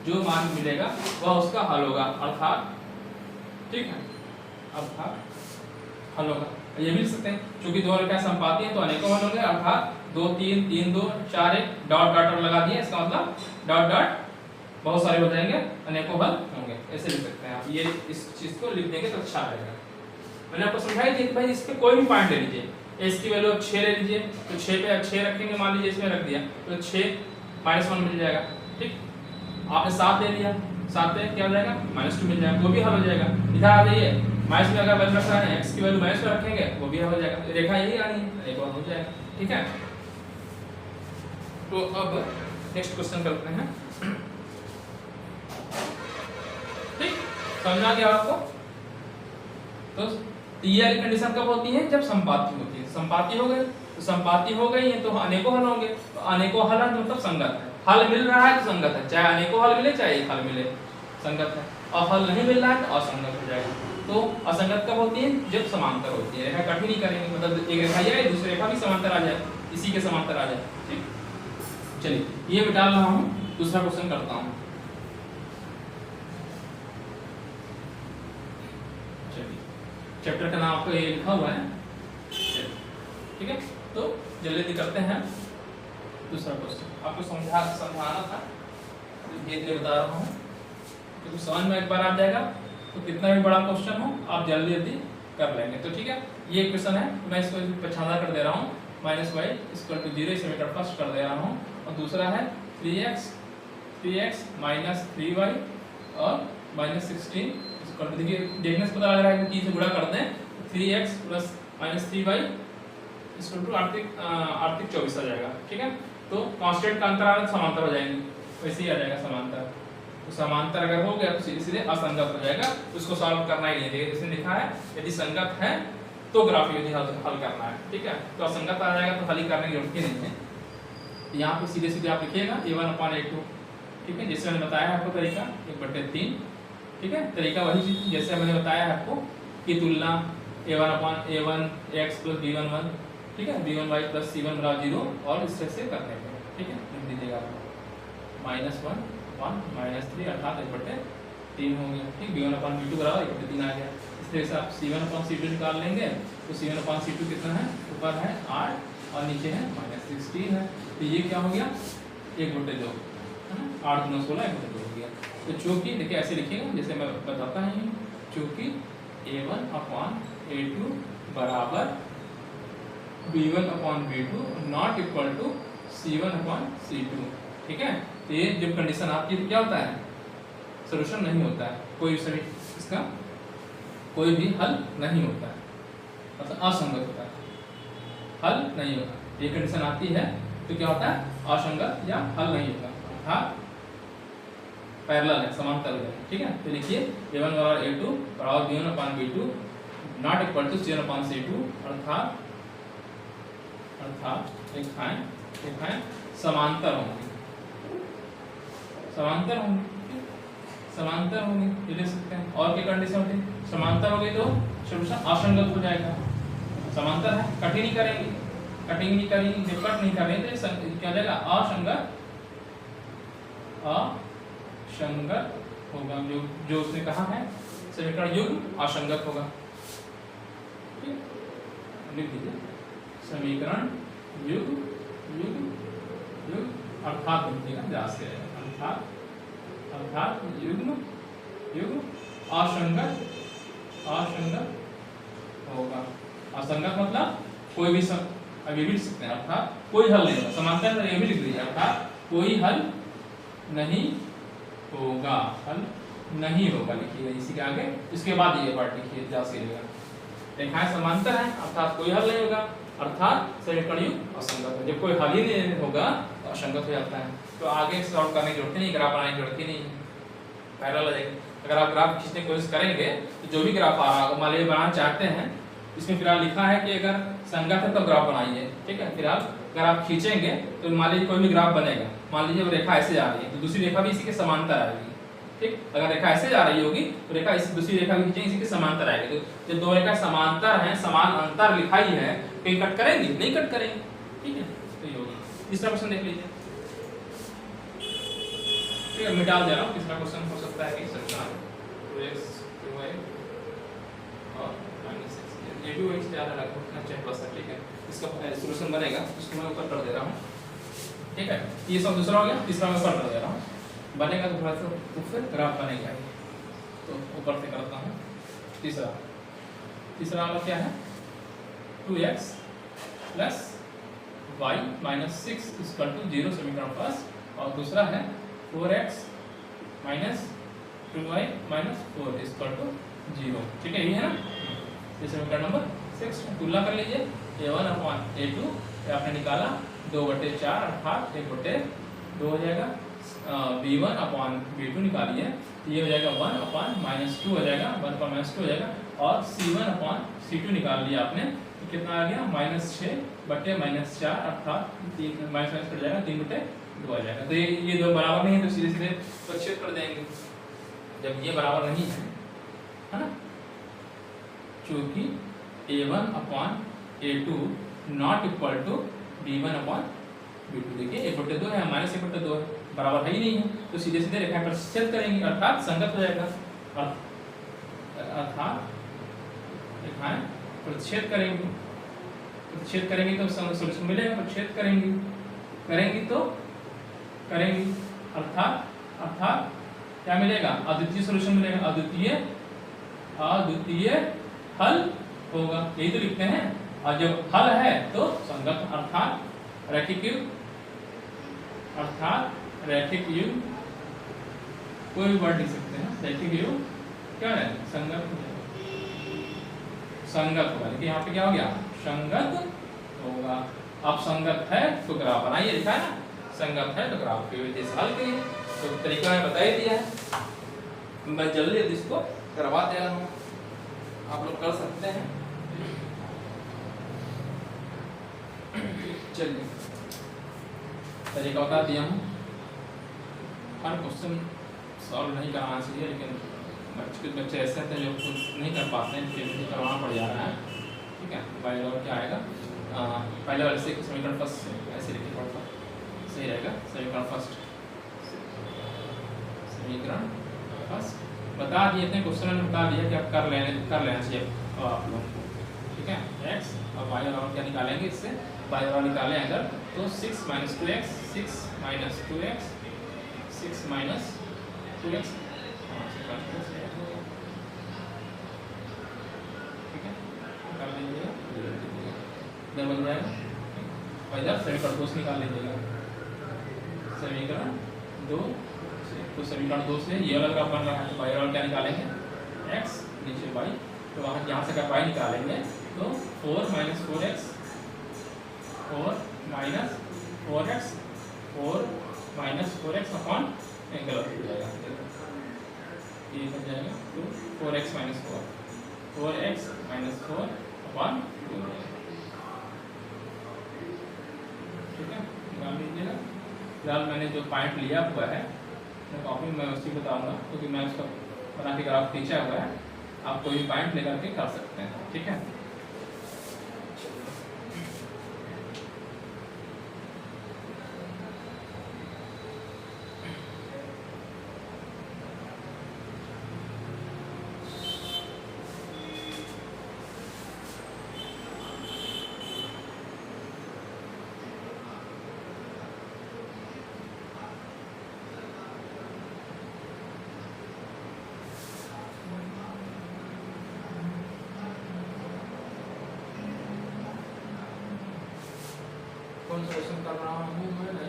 जो मान मिलेगा वह उसका हल होगा, अर्थात ठीक है, अर्थात हल होगा। ये भी लिख सकते हैं क्योंकि दो रेखाएं समपाती हैं तो अनेकों हल होंगे, अर्थात 2 3 3 2 4 1 डॉट डॉट लगा दिए, इसका मतलब डॉट डॉट बहुत सारे हो जाएंगे, अनेकों हल होंगे। ऐसे लिख सकते हैं आप, ये इस चीज को लिख देंगे तो अच्छा रहेगा। मैंने आपको समझाई थी कि भाई इस पे कोई भी पॉइंट ले लीजिए, इसकी वैल्यू आप 6 ले लीजिए तो 6 पे 6 रखेंगे, मान लीजिए इसमें रख दिया तो 6 -1 मिल जाएगा। ठीक, आपने 7 ले लिया, 7 पे क्या हो जाएगा -2 मिल जाएगा, वो भी हल हो जाएगा। इधर आ जाइए, माइनस में अगर वैल्यू रखना है, x की वैल्यू माइनस में रखेंगे वो भी हो जाएगा, रेखा यही आनी है, एक बार हो जाएगा। ठीक है, तो अब नेक्स्ट क्वेश्चन करते हैं। ठीक, समझा गया आपको? तो ये वाली कंडीशन कब होती है, जब संपाती होती है। संपाती हो गई तो संपाती हो गई है तो अनेकों हल होंगे, तो अनेकों हल मतलब संगत है, हल मिल रहा है तो संगत है, चाहे अनेकों हल मिले चाहे एक हल मिले संगत है, और हल नहीं मिल रहा है तो असंगत हो जाएगा। तो असंगत कब होती है, जब समांतर होती है, रेखा कट नहीं करेंगे, मतलब एक रेखा ये दूसरी रेखा भी समांतर आ जाए, इसी के समांतर आ जाए। ठीक, चलिए ये मिटा रहा हूँ, दूसरा क्वेश्चन करता हूँ। चैप्टर का नाम आपको ये लिखा हुआ है, ठीक है, तो जल्दी करते हैं दूसरा क्वेश्चन। आपको समझाना था, धीरे बता रहा हूँ, क्योंकि समझ में एक बार आ जाएगा तो कितना भी बड़ा क्वेश्चन हो आप जल्दी जल्दी कर लेंगे। तो ठीक है, ये क्वेश्चन है, मैं इसको पछाड़ा कर दे रहा हूँ, -y = 0 इसे मैं फर्स्ट कर दे रहा हूँ, और दूसरा है 3x - 3y और -16। देखिए देखने से पता लग रहा है कि 3 से गुणा करते हैं, 3x + -3y = आर्थिक 24 आ जाएगा। ठीक है, तो कांस्टेंट का अंतर आ रहा है, समांतर हो जाएंगे, वैसे ही आ जाएगा समांतर। तो समांतर अगर हो गया तो इसलिए असंगत हो जाएगा, उसको सॉल्व करना ही नहीं है, जैसे लिखा है यदि संगत है तो ग्राफ यदि हल करना है। ठीक है, तो असंगत आ जाएगा तो हल ही करने की जरूरत ही नहीं है। यहाँ पे सीधे सीधे आप लिखिएगा a1/a2। ठीक है, जैसे मैंने बताया है आपको तरीका 1/3। ठीक है, तरीका वही चीज जैसे मैंने बताया है आपको कि तुलना a1/a1 x + b1 ठीक है, b1y + c1 = 0 और इस तरह से करने का। ठीक है, लिख दीजिएगा -1 1 -3 अर्थात 1/3 हो गया। ठीक, b1/b2 = 1/3 आ गया। इस तरह से आप c1/c2 निकाल लेंगे, तो c1/c2 कितना है, ऊपर है 8 और नीचे है -16 है, तो ये क्या हो गया 1/2 है ना, 8 × 16 1/2 हो गया। तो चूंकि देखिए ऐसे लिखिएगा जैसे मैं बताता हूँ, चूंकि a1/a2 बराबर b1/b2 not equal to c1/c2। ठीक है, तो ये जब कंडीशन आती है तो क्या होता है, सॉल्यूशन नहीं होता है, कोई सभी इसका कोई भी हल नहीं होता है, मतलब असंगत होता है, हल नहीं होता। ये कंडीशन आती है तो क्या होता है, असंगत या हल नहीं होता, अर्थात पैरेलल है, समांतर है। ठीक है, तो लिखिए a1/a2 बराबर b1/b2 not equal to c1/c2, अर्थात रेखाएं समांतर होंगी, समांतर होंगी, समांतर होंगी, ये लिख सकते हैं। और क्या कंडीशन होती है, समांतर हो गई तो सॉल्यूशन असंगत हो जाएगा। समांतर है, कट ही नहीं करेंगे, कटिंग नहीं करेंगे, जब कट नहीं करेंगे तो क्या हो जाएगा, असंगत होगा, जो उसने कहा है समीकरण युग्म असंगत होगा। लिख दीजिए समीकरण युग्म अर्थात अर्थात युग्म असंगत होगा। असंगत मतलब कोई भी अभी भी लिख सकते हैं, अर्थात कोई हल नहीं होगा, समांतर ये भी लिख दीजिए, अर्थात कोई हल नहीं होगा, हल नहीं होगा लिखिए इसी के आगे, इसके बाद ये पार्ट लिखिए जा सकेगा। रेखाएं समांतर हैं अर्थात कोई हल नहीं होगा, अर्थात समीकरण युग्म असंगत है। जब कोई हल ही नहीं होगा तो असंगत हो जाता है, तो आगे सॉल्व करने की जरूरत नहीं, ग्राफ बनाने की जरूरत ही नहीं, पैरेलल हो जाएगा। अगर आप ग्राफ खींचने की कोशिश करेंगे तो जो भी ग्राफ आ रहा होगा, मान लीजिए बनाना चाहते हैं, इसमें फिर लिखा है कि अगर संगत है तो ग्राफ बनाइए। ठीक है, फिर अगर आप खींचेंगे तो मान लीजिए कोई भी ग्राफ बनेगा, मान लीजिए वो रेखा ऐसे जा रही है तो दूसरी रेखा भी इसी के समांतर आएगी। ठीक। अगर रेखा ऐसे जा रही होगी तो रेखा इस दूसरी रेखा की खींचेंगे, इसी के समांतर आएगी। तो जब दो रेखा समांतर हैं, समान अंतर लिखाई है, कहीं कट करेंगी? नहीं कट करेंगे, ठीक है। तो ये होगी। तीसरा क्वेश्चन देख लीजिए, ठीक है, मैं डाल दे रहा हूँ। तीसरा क्वेश्चन हो सकता है कि संख्या 2x 2y और -6 ये भी वही से ज़्यादा लगभग चेक प्लस है, ठीक है। इसका सॉल्यूशन बनेगा, इसको मैं ऊपर कर दे रहा हूँ, ठीक है। ये सब दूसरा हो गया, तीसरा मैं ऊपर कर दे रहा हूँ। बनेगा तो थोड़ा सा तो फिर ग्राफ बनेगा, तो ऊपर से करता हूँ। तीसरा वाला क्या है? 2x plus y minus 6 equal to 0 समीकरण फर्स्ट। और दूसरा है 4x minus 2y minus 4 equal to 0, ठीक है। ये है ना, ये समीकरण नंबर 6। तुलना कर लीजिए, a1 अपॉन a2 आपने निकाला 2/4 अर्थात 1/2 हो जाएगा। b1 अपॉन b2 निकालिए, ये हो जाएगा 1 अपॉन -2 हो जाएगा, 1 अपॉन -2 हो जाएगा। और c1 अपॉन c2 निकाल लिया आपने, तो कितना आ गया? -6/-4 अर्थात 3 माइनस कट जाएगा, 3/2 आ जाएगा। तो ये दो बराबर नहीं है, तो सीधे सीधे प्रतिच्छेद कर देंगे जब ये बराबर नहीं है ना। चूंकि a1 upon a2 not equal to b1 upon b2, देखिए 1/2 है, -1/2 है, बराबर है ही नहीं है, तो सीधे सीधे रेखा पर प्रतिच्छेद करेंगे अर्थात संगत हो जाएगा। अर्थात रेखाएं प्रतिच्छेद करेंगे तो सॉल्यूशन मिलेगा। प्रतिच्छेद करेंगी अर्थात क्या मिलेगा? अद्वितीय सॉल्यूशन मिलेगा, अद्वितीय हल होगा, यही तो लिखते हैं। और जब हल है तो संगत अर्थात रैखिक युग्म, कोई भी वर्ड लिख सकते हैं। रैखिक युग्म क्या है? संगत होगा। देखिए यहाँ पे क्या हो गया? संगत होगा। अब संगत है तो ग्राफ बनाइए, लिखा है ना, संगत है तो ग्राफ की विधि से हल करिए। तो तरीका मैं बता ही दिया है, मैं जल्दी इसको करवा दे रहा हूँ, आप लोग कर सकते हैं। चलिए तरीका बता दिया हूँ। हर क्वेश्चन सॉल्व नहीं करना चाहिए, लेकिन कुछ बच्चे ऐसे थे जो खुद नहीं कर पाते हैं, फिर भी करवाना पड़ जा रहा है, ठीक है। पहले और क्या आएगा? पहले वाले से समीकरण फर्स्ट ऐसे लिखिए, पड़ता सही रहेगा। समीकरण फर्स्ट बता दिए, इतने क्वेश्चन में बता दिया कि आप कर लेना चाहिए आप लोगों को, ठीक है। x और y और क्या निकालेंगे इससे? y और निकालें अगर तो 6 - 2x 6 - 2x 6 - 2x, ठीक है, निकाल लीजिएगा, बन जाएगा। और इधर समीकरण 2 से निकाल लीजिएगा, समीकरण 2। तो समीकरण 2 से ये वाला ग्राफ बन रहा है, तो y और क्या निकालेंगे? x नीचे y, तो वहाँ यहाँ से अगर y निकालेंगे तो 4 - 4x 4 - 4x अपॉन एंगल हो जाएगा, ये बन जाएगा। तो 4x - 4 अपॉन 2, ठीक है, निकाल लीजिएगा। फिलहाल मैंने जो पॉइंट लिया हुआ है मैं कॉपी में उसी बताऊंगा, क्योंकि मैं उसका बना के ग्राफ खींचा हुआ है, आप कोई भी पॉइंट लेकर के कर सकते हैं, ठीक है। कौन सा क्वेश्चन कर रहा हूँ मैं?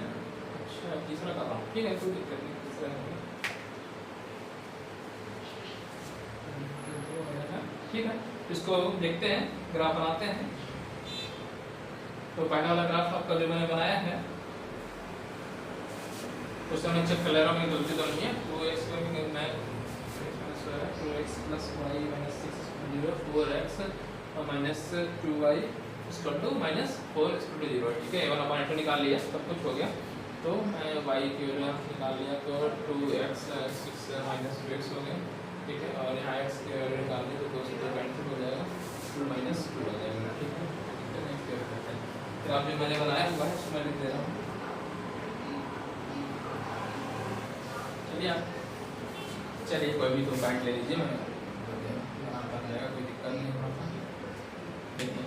अच्छा, तीसरा कर रहा हूँ, ठीक है, कोई दिक्कत नहीं, तीसरा है, ठीक है। इसको देखते हैं, ग्राफ बनाते हैं। तो पहला वाला ग्राफ आपका जो मैंने बनाया है उससे मैं चेक कर ले रहा हूँ, गलती तो नहीं है। 2x मैं 2x plus y minus 6 0 4x और minus 2y equal to -4 equal to 0, ठीक है। 1/2 निकाल लिया, सब कुछ हो गया। तो मैं वाई की वैल्यू निकाल लिया तो 2x 6 माइनस 2x हो गया, ठीक है। और यहाँ x की वैल्यू निकाल ली तो 2 से 2 कैंसिल हो जाएगा, 2 माइनस 2 हो जाएगा, ठीक है। फिर आप जो मैंने बनाया हुआ है उसमें लिख दे रहा हूँ। चलिए कोई भी तो पॉइंट ले लीजिए, मैं यहाँ पर जाएगा, कोई दिक्कत नहीं होगा। देखिए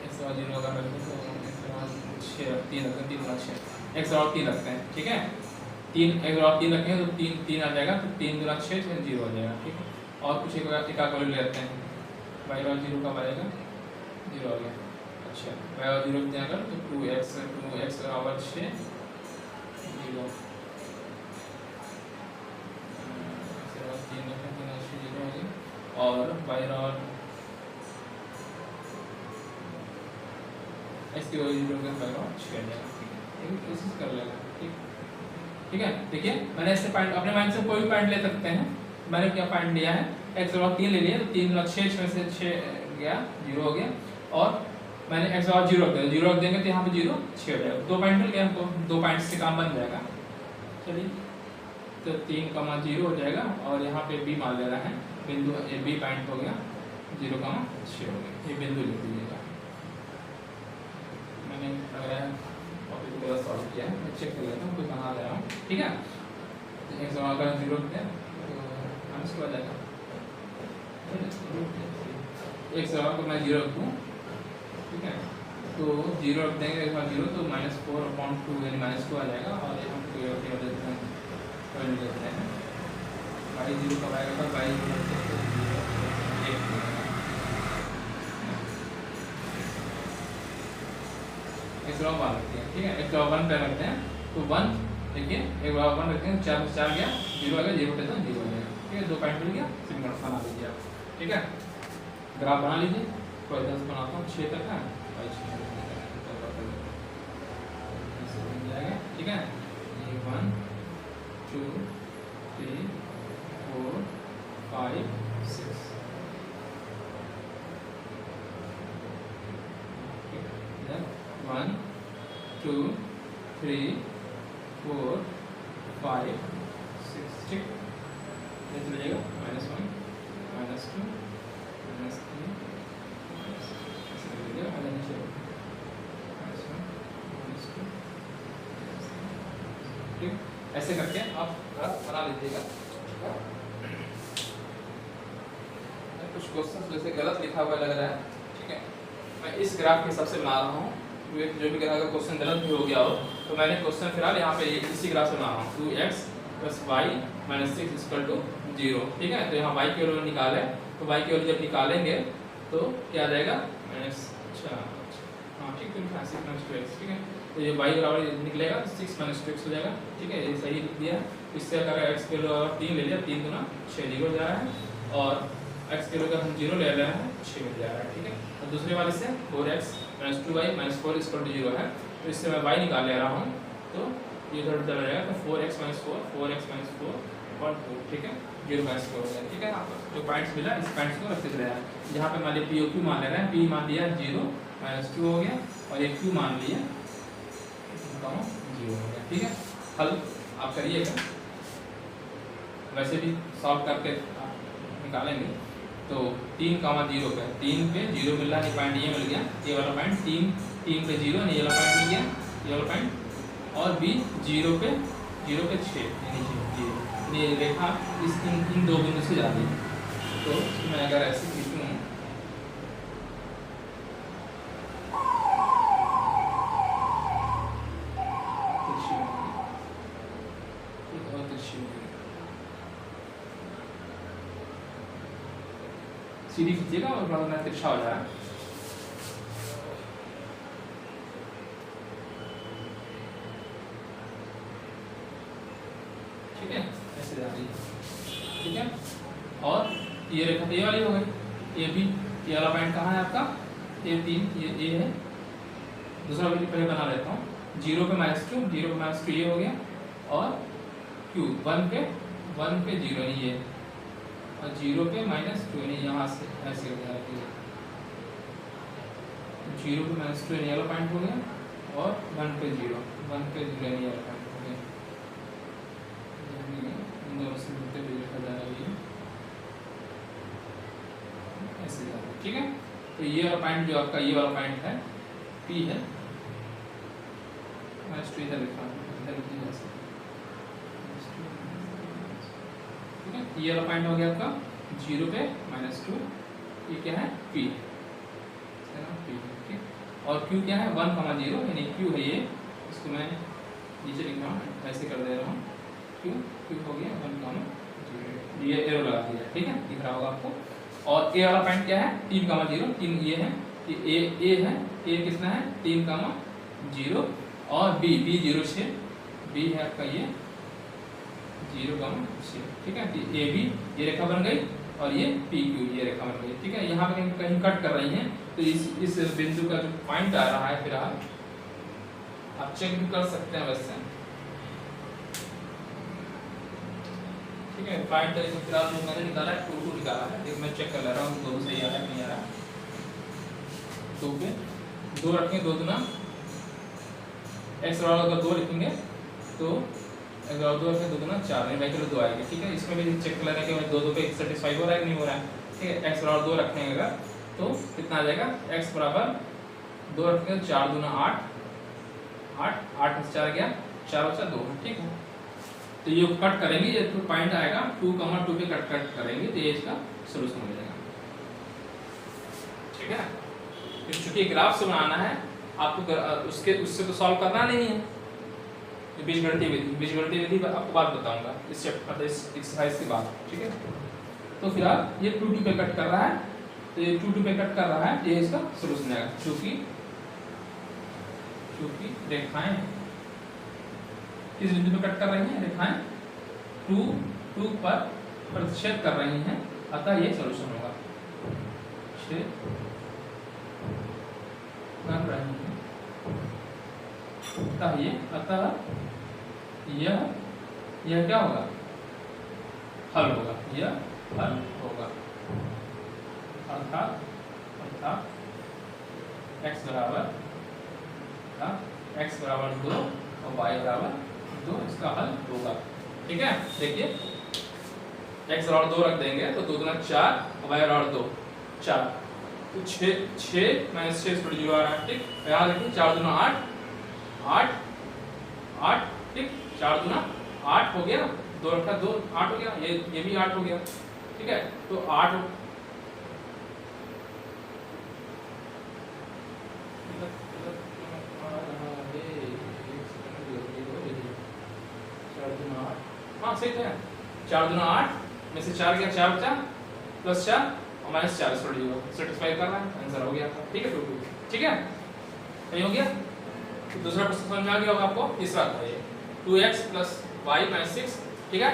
x और 0 का रखते हैं तो x और 6 3 रखते हैं, 3 और 6 x और 3 रखते हैं, ठीक है। 3 x और 3 रखेंगे तो 3 आ जाएगा, तो 3 गुना 6 0 हो जाएगा, ठीक है। और कुछ एक का वैल्यू लेते हैं, y और 0 का आएगा 0 हो गया। अच्छा y और 0 कितना कर तो 2x बराबर 6 0 और y और x की वैल्यू 0 के बराबर 6 आ जाएगा, ठीक है। कोशिश कर लेगा, ठीक है। देखिए मैंने ऐसे पॉइंट अपने माइंड से कोई भी पॉइंट ले सकते हैं। मैंने क्या पॉइंट लिया है, x और 3 ले लिया तो 3 गुना 6 में से 6 गया 0 हो गया, और मैंने x और 0 रख दिया, 0 रख देंगे तो यहाँ पे 0 6 हो जाएगा, 2 पॉइंट मिल गया हमको, 2 पॉइंट से काम बन जाएगा। चलिए तो 3, 0 हो जाएगा, और यहाँ पे b मान ले रहा है बिंदु, ये b पॉइंट हो गया 0, 6 हो गया, ये बिंदु लिख दीजिएगा। मैंने लग रहा है टॉपिक को सॉल्व किया है, मैं चेक कर लेता हूँ कोई कहाँ आ रहा हूँ, ठीक है। x अगर 0 रखते हैं तो माइनस हो जाएगा, x को मैं 0 रख दूँ, ठीक है। तो 0 रख देंगे एक बार 0 तो -4/2 यानी -2 आ जाएगा, और हम कोई और लेते हैं y 0 कब आएगा, y 0 x लॉग 1 रखते हैं, ठीक है। x लॉग 1 पे रखते हैं तो 1 देखिए, एक बार 1 रखते हैं, 4 से 4 गया 0 आ गया, 0 पे तो 0 हो जाएगा, ठीक है। 2 पॉइंट मिल गया, सिंपल बना लीजिए आप, ठीक है। ग्राफ बना लीजिए, कोई 10 बनाता हूँ 6 तक है, ठीक है। 1 2 3 4 5 6 1 2 3 4 5 6, ठीक। ये चलेगा -1 -2 -3 ऐसे करके आप ग्राफ बना लीजिएगा। कुछ क्वेश्चन जैसे गलत लिखा हुआ लग रहा है, ठीक है। मैं इस ग्राफ के हिसाब से बना रहा हूँ, जो भी अगर क्वेश्चन गलत भी हो गया हो तो मैंने क्वेश्चन फिलहाल यहाँ पे इसी ग्राफ से बना रहा हूँ, 2x + y - 6 = 0, ठीक है। तो यहाँ y की वैल्यू निकाले, तो y की वैल्यू जब निकालेंगे तो क्या आ जाएगा हाँ ठीक है 6 - 2x, ठीक है। तो ये y बराबर निकलेगा 6 - 2x हो जाएगा, ठीक है। ये सही लिख दिया। इससे अगर x के लिए 3 ले लिया, 3 गुना 6 0 हो जा रहा है, और x के लिए हम 0 ले रहे हैं 6 मिल जा रहा है, ठीक है। और दूसरे वाले से 4x - 2y - 4 = 0 है, तो इससे मैं y निकाल ले रहा हूँ, तो ये इधर चला जाएगा, तो 4x - 4 4x - 4 और 2, ठीक है, 0 - 4 हो जाएगा, ठीक है। आपको जो पॉइंट्स मिला इस पॉइंट्स को रखते चले जाए। यहाँ पे मान लिया p और q मान ले रहे हैं, p मान लिया 0 - 2 हो गया, और ये q मान लिया 0 हो गया, ठीक है। हल आप करिएगा, वैसे भी सॉल्व करके निकालेंगे। तो 3, 0 पे 3 पे 0 मिल रहा है, पॉइंट ये मिल गया, ये वाला पॉइंट 3 पे 0 नहीं, ये वाला पॉइंट मिल गया, ये वाला पॉइंट, और b 0 पे 6 ये रेखा इन 2 बिंदु से जा रही है। तो मैं अगर ऐसे खींचूँ सीधी खींचिएगा और थोड़ा सा तिरछा हो जाए, ठीक है, ऐसे जा रही है, ठीक है। और ये रेखा तो ये वाली हो गई, ये भी, ये वाला पॉइंट कहाँ है आपका, ये 3, ये है। दूसरा भी पहले बना लेता हूँ, 0 पे -2 ये हो गया, और q 1 पे 0 नहीं ये, और 0 पे -2 नहीं, यहाँ से ऐसे हो गया, 0 पे -2 ये वाला पॉइंट हो गया, और 1 पे 0 नहीं आ रहा है, इन दोनों से मिलते हुए लिखा जा रहा है ऐसे जा रहा है, ठीक है। तो ये वाला पॉइंट जो आपका ये वाला पॉइंट है P है, -2 इधर लिखा है, ठीक है। ये वाला पॉइंट हो गया आपका 0 पे -2, ये क्या है P, और Q क्या है 1, 0, यानी Q है ये, इसको मैं नीचे लिख रहा हूँ, ऐसे कर दे रहा हूँ, Q हो गया 1, 0, ये एरो लगा दिया, ठीक है, दिख रहा होगा आपको। और A वाला पॉइंट क्या है 3, 0, 3 ये है, ये A है, A कितना है 3, 0, और B 0, 6, B है आपका ये 0, 6, ठीक है। AB ये रेखा बन गई और ये PQ ये रेखा बन गई, ठीक है। यहाँ पे कहीं कट कर रही हैं, तो इस बिंदु का जो पॉइंट आ रहा है फिलहाल आप चेक भी कर सकते हैं वैसे, ठीक है। पॉइंट फिलहाल जो मैंने निकाला है 2 निकाला है, एक मैं चेक कर ले रहा हूँ 2 सही आ रहा है नहीं आ रहा। 2 पे 2 रखेंगे, 2 दूना x बराबर अगर 2 लिखेंगे तो अगर 2 रखें 2 दूना 4, नहीं भाई चलो 2 आएगा, ठीक है। इसमें भी चेक कर लेना कि 2 पे सेटिस्फाई हो रहा है कि नहीं हो रहा है, ठीक है। x बराबर 2 रखेंगे अगर तो कितना आ जाएगा, x बराबर 2 रखेंगे 4 दूना 8, 8 में 4 गया, 4 बचा 2, ठीक है। तो ये कट करेंगे, ये तो पॉइंट आएगा 2, 2 पे कट करेंगे तो ये इसका सॉल्यूशन हो जाएगा, ठीक है। चूंकि ग्राफ से बनाना है आपको, उससे तो सॉल्व करना नहीं है, बीजगणितीय विधि आपको बात बताऊंगा इस चैप्टर इस एक्सरसाइज के बाद, ठीक है। तो फिलहाल ये 2 पे कट कर रहा है, तो ये 2 पे कट कर रहा है, ये इसका सॉल्यूशन आएगा, क्योंकि रेखाएं किस बिंदु पे कट कर रही हैं, रेखाएं 2 पर प्रतिच्छेद कर रही हैं, अतः ये सॉल्यूशन होगा, छेद कर रही हैं, अतः यह क्या होगा, हल होगा, यह हल होगा, अर्थात x बराबर 2 और y बराबर 2 इसका हल होगा, ठीक है। देखिए x बराबर 2 रख देंगे तो 2 दूना 4 और y बराबर 2 4, तो 6 माइनस 6 से 0 आ रहा है, ठीक। यहाँ देखिए 4 दूना 8, ठीक, 4 दूना 8 हो गया, 2 रखा 2 8 हो गया, ये भी 8 हो गया, ठीक है। तो 8 हाँ सही है, 4 दूना 8 में से 4 गया, 4 बचा प्लस 4 और माइनस 4 सेटिस्फाई कर रहा है, आंसर हो गया, ठीक है। 2 ठीक है, सही हो गया। तो दूसरा प्रश्न समझ में आ गया होगा आपको, तीसरा था ये 2x + y - 6, ठीक है।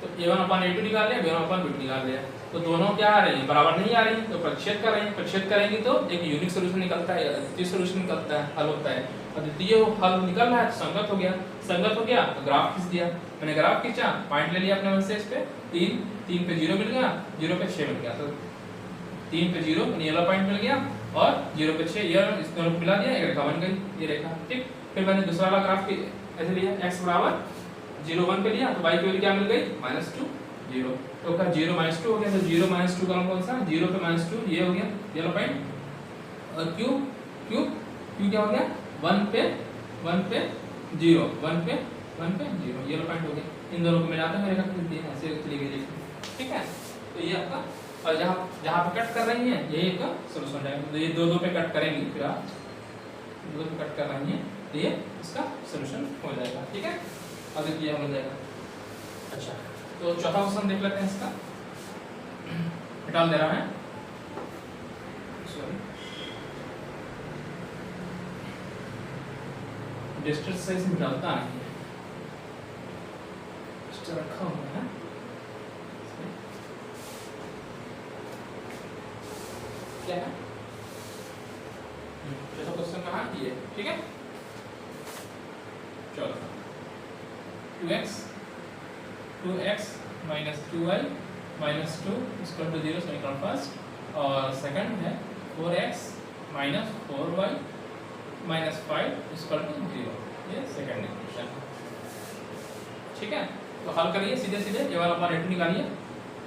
तो a1/a2 निकाल लिया, b1/b2 निकाल लिया, तो दोनों क्या आ रही है, बराबर नहीं आ रही, तो प्रतिच्छेद कर रही है, प्रतिच्छेद करेंगी तो एक यूनिक सॉल्यूशन निकलता है, अद्वितीय सॉल्यूशन निकलता है, हल होता है। अद्वितीय हल निकल रहा है तो संगत हो गया तो ग्राफ खींच दिया, मैंने ग्राफ खींचा, पॉइंट ले लिया अपने मन से, इस पे 3 पे 0 मिल गया, 0 पे 6 मिल गया, तो 3 पे 0 ये वाला पॉइंट मिल गया और 0 पे 6, ये इस दोनों को मिला दिया, एक रेखा बन गई, ये रेखा, ठीक। फिर मैंने दूसरा वाला ग्राफ ऐसे लिया, x बराबर 0, 1 पे लिया, तो y की वैल्यू क्या मिल गई -2, 0, तो का 0 - 2 हो गया, तो 0 - 2 का कौन सा, 0 पे -2 ये हो गया, ये वाला पॉइंट, और q क्या हो गया 1 पे 0, 1 पे 0, ये वाला पॉइंट हो गया, इन दोनों को मिलाते हैं रेखा खींच दी है, ऐसे चली गई, ठीक है। तो ये आपका, और जहाँ पे कट कर रही है ये एक सॉल्यूशन हो जाएगा, तो ये 2 पे कट करेंगी, फिर आप 2 पे कट कर रही है तो ये इसका सॉल्यूशन हो जाएगा, ठीक है। अब ये हो जाएगा। अच्छा, तो चौथा क्वेश्चन देख लेते हैं, इसका निकाल दे रहा है, सॉरी डिस्टेंस से इसे निकालता नहीं है, डिस्टेंस रखा हुआ है, क्या है चौथा क्वेश्चन कहाँ की है, ठीक है। चलो 2x - 2y - 2 = 0 समीकरण फर्स्ट, और सेकंड है 4x - 4y -5 इक्वल टू 0। ये सेकेंड इक्वेशन, ठीक है। तो हल करिए सीधे सीधे, a1 अपॉन a2 निकालिए।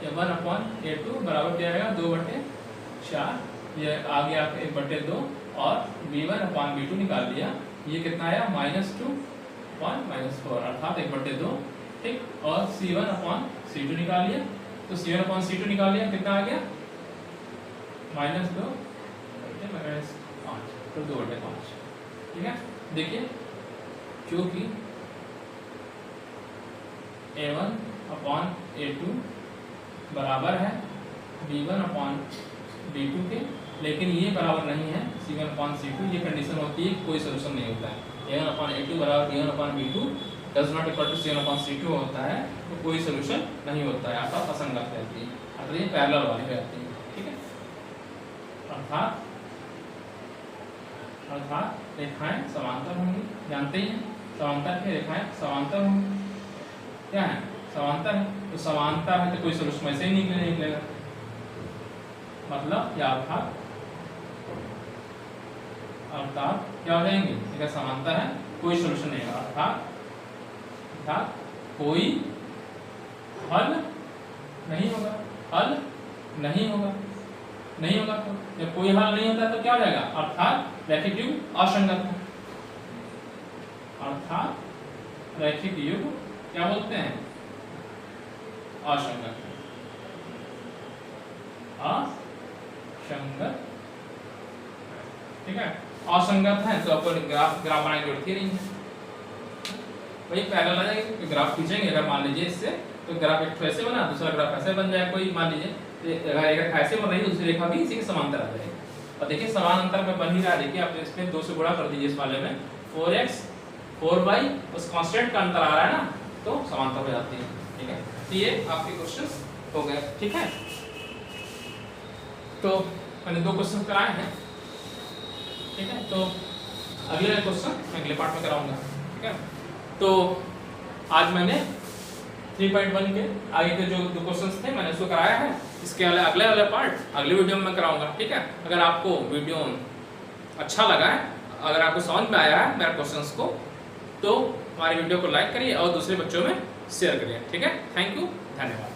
a1 अपॉन a2 बराबर क्या आएगा, 2/4, ये आ गया 1/2 और b1 अपॉन b2 निकाल लिया, ये कितना आया -2 अपॉन -4 अर्थात 1/2, ठीक। और c1 अपॉन c2 निकाल लिया, तो c1 अपॉन c2 निकाल लिया, कितना आ गया -2 -5, तो 2/5, ठीक है। देखिए क्योंकि a1 अपॉन a2 बराबर है b1 अपॉन b2 के, लेकिन ये बराबर नहीं है c1 अपॉन c2, ये कंडीशन होती है कोई सोल्यूशन नहीं होता है। a1 अपॉन a2 बराबर b1 upon b2 does not equal to c1 upon c2 होता है, तो कोई सोल्यूशन नहीं होता है, अर्थात असंगत रहती है, अर्थात ये पैरेलल वाली रहती है, ठीक है। अर्थात रेखाएं समांतर होंगी, जानते ही हैं समांतर की रेखाएं समांतर होंगी, क्या है समांतर है, तो समांतर है तो कोई सोल्यूशन वैसे ही निकलेगा, मतलब या अर्थात क्या हो जाएंगे, अगर समांतर है कोई सोल्यूशन नहीं है, अर्थात कोई हल नहीं होगा, हल नहीं होगा, नहीं होगा। तो जब कोई हल नहीं होता तो क्या हो जाएगा, अर्थात रैखिक युग्म असंगत है, अर्थात रैखिक युग्म क्या बोलते हैं, असंगत, असंगत, ठीक है। असंगत है तो आपको ग्राफ बनाने की जरूरत ही नहीं है, वही पैरेलल आ जाएगी, तो ग्राफ खींचेंगे, अगर मान लीजिए इससे तो ग्राफ एक ऐसे बना, दूसरा ग्राफ ऐसे बन जाए, कोई मान लीजिए अगर एक रेखा ऐसे बन रही है, दूसरी रेखा भी इसी के समांतर आ जाएगी, और देखिए समान अंतर में बन ही रहा है, देखिए आप इसमें 2 से गुणा कर दीजिए, इस वाले में 4x 4y उस कांस्टेंट का अंतर आ रहा है ना, तो समांतर हो जाती है, ठीक है। तो ये आपके क्वेश्चंस हो गए, ठीक है। तो मैंने 2 क्वेश्चन कराए हैं, ठीक है। तो अगले क्वेश्चन मैं अगले पार्ट में कराऊंगा, ठीक है। तो आज मैंने 3.1 के आगे के जो 2 क्वेश्चंस थे मैंने उसको कराया है, इसके अगले वाला पार्ट अगले वीडियो में मैं कराऊंगा, ठीक है। अगर आपको वीडियो अच्छा लगा है, अगर आपको समझ में आया है मेरे क्वेश्चंस को, तो हमारी वीडियो को लाइक करिए और दूसरे बच्चों में शेयर करिए, ठीक है। थैंक यू, धन्यवाद।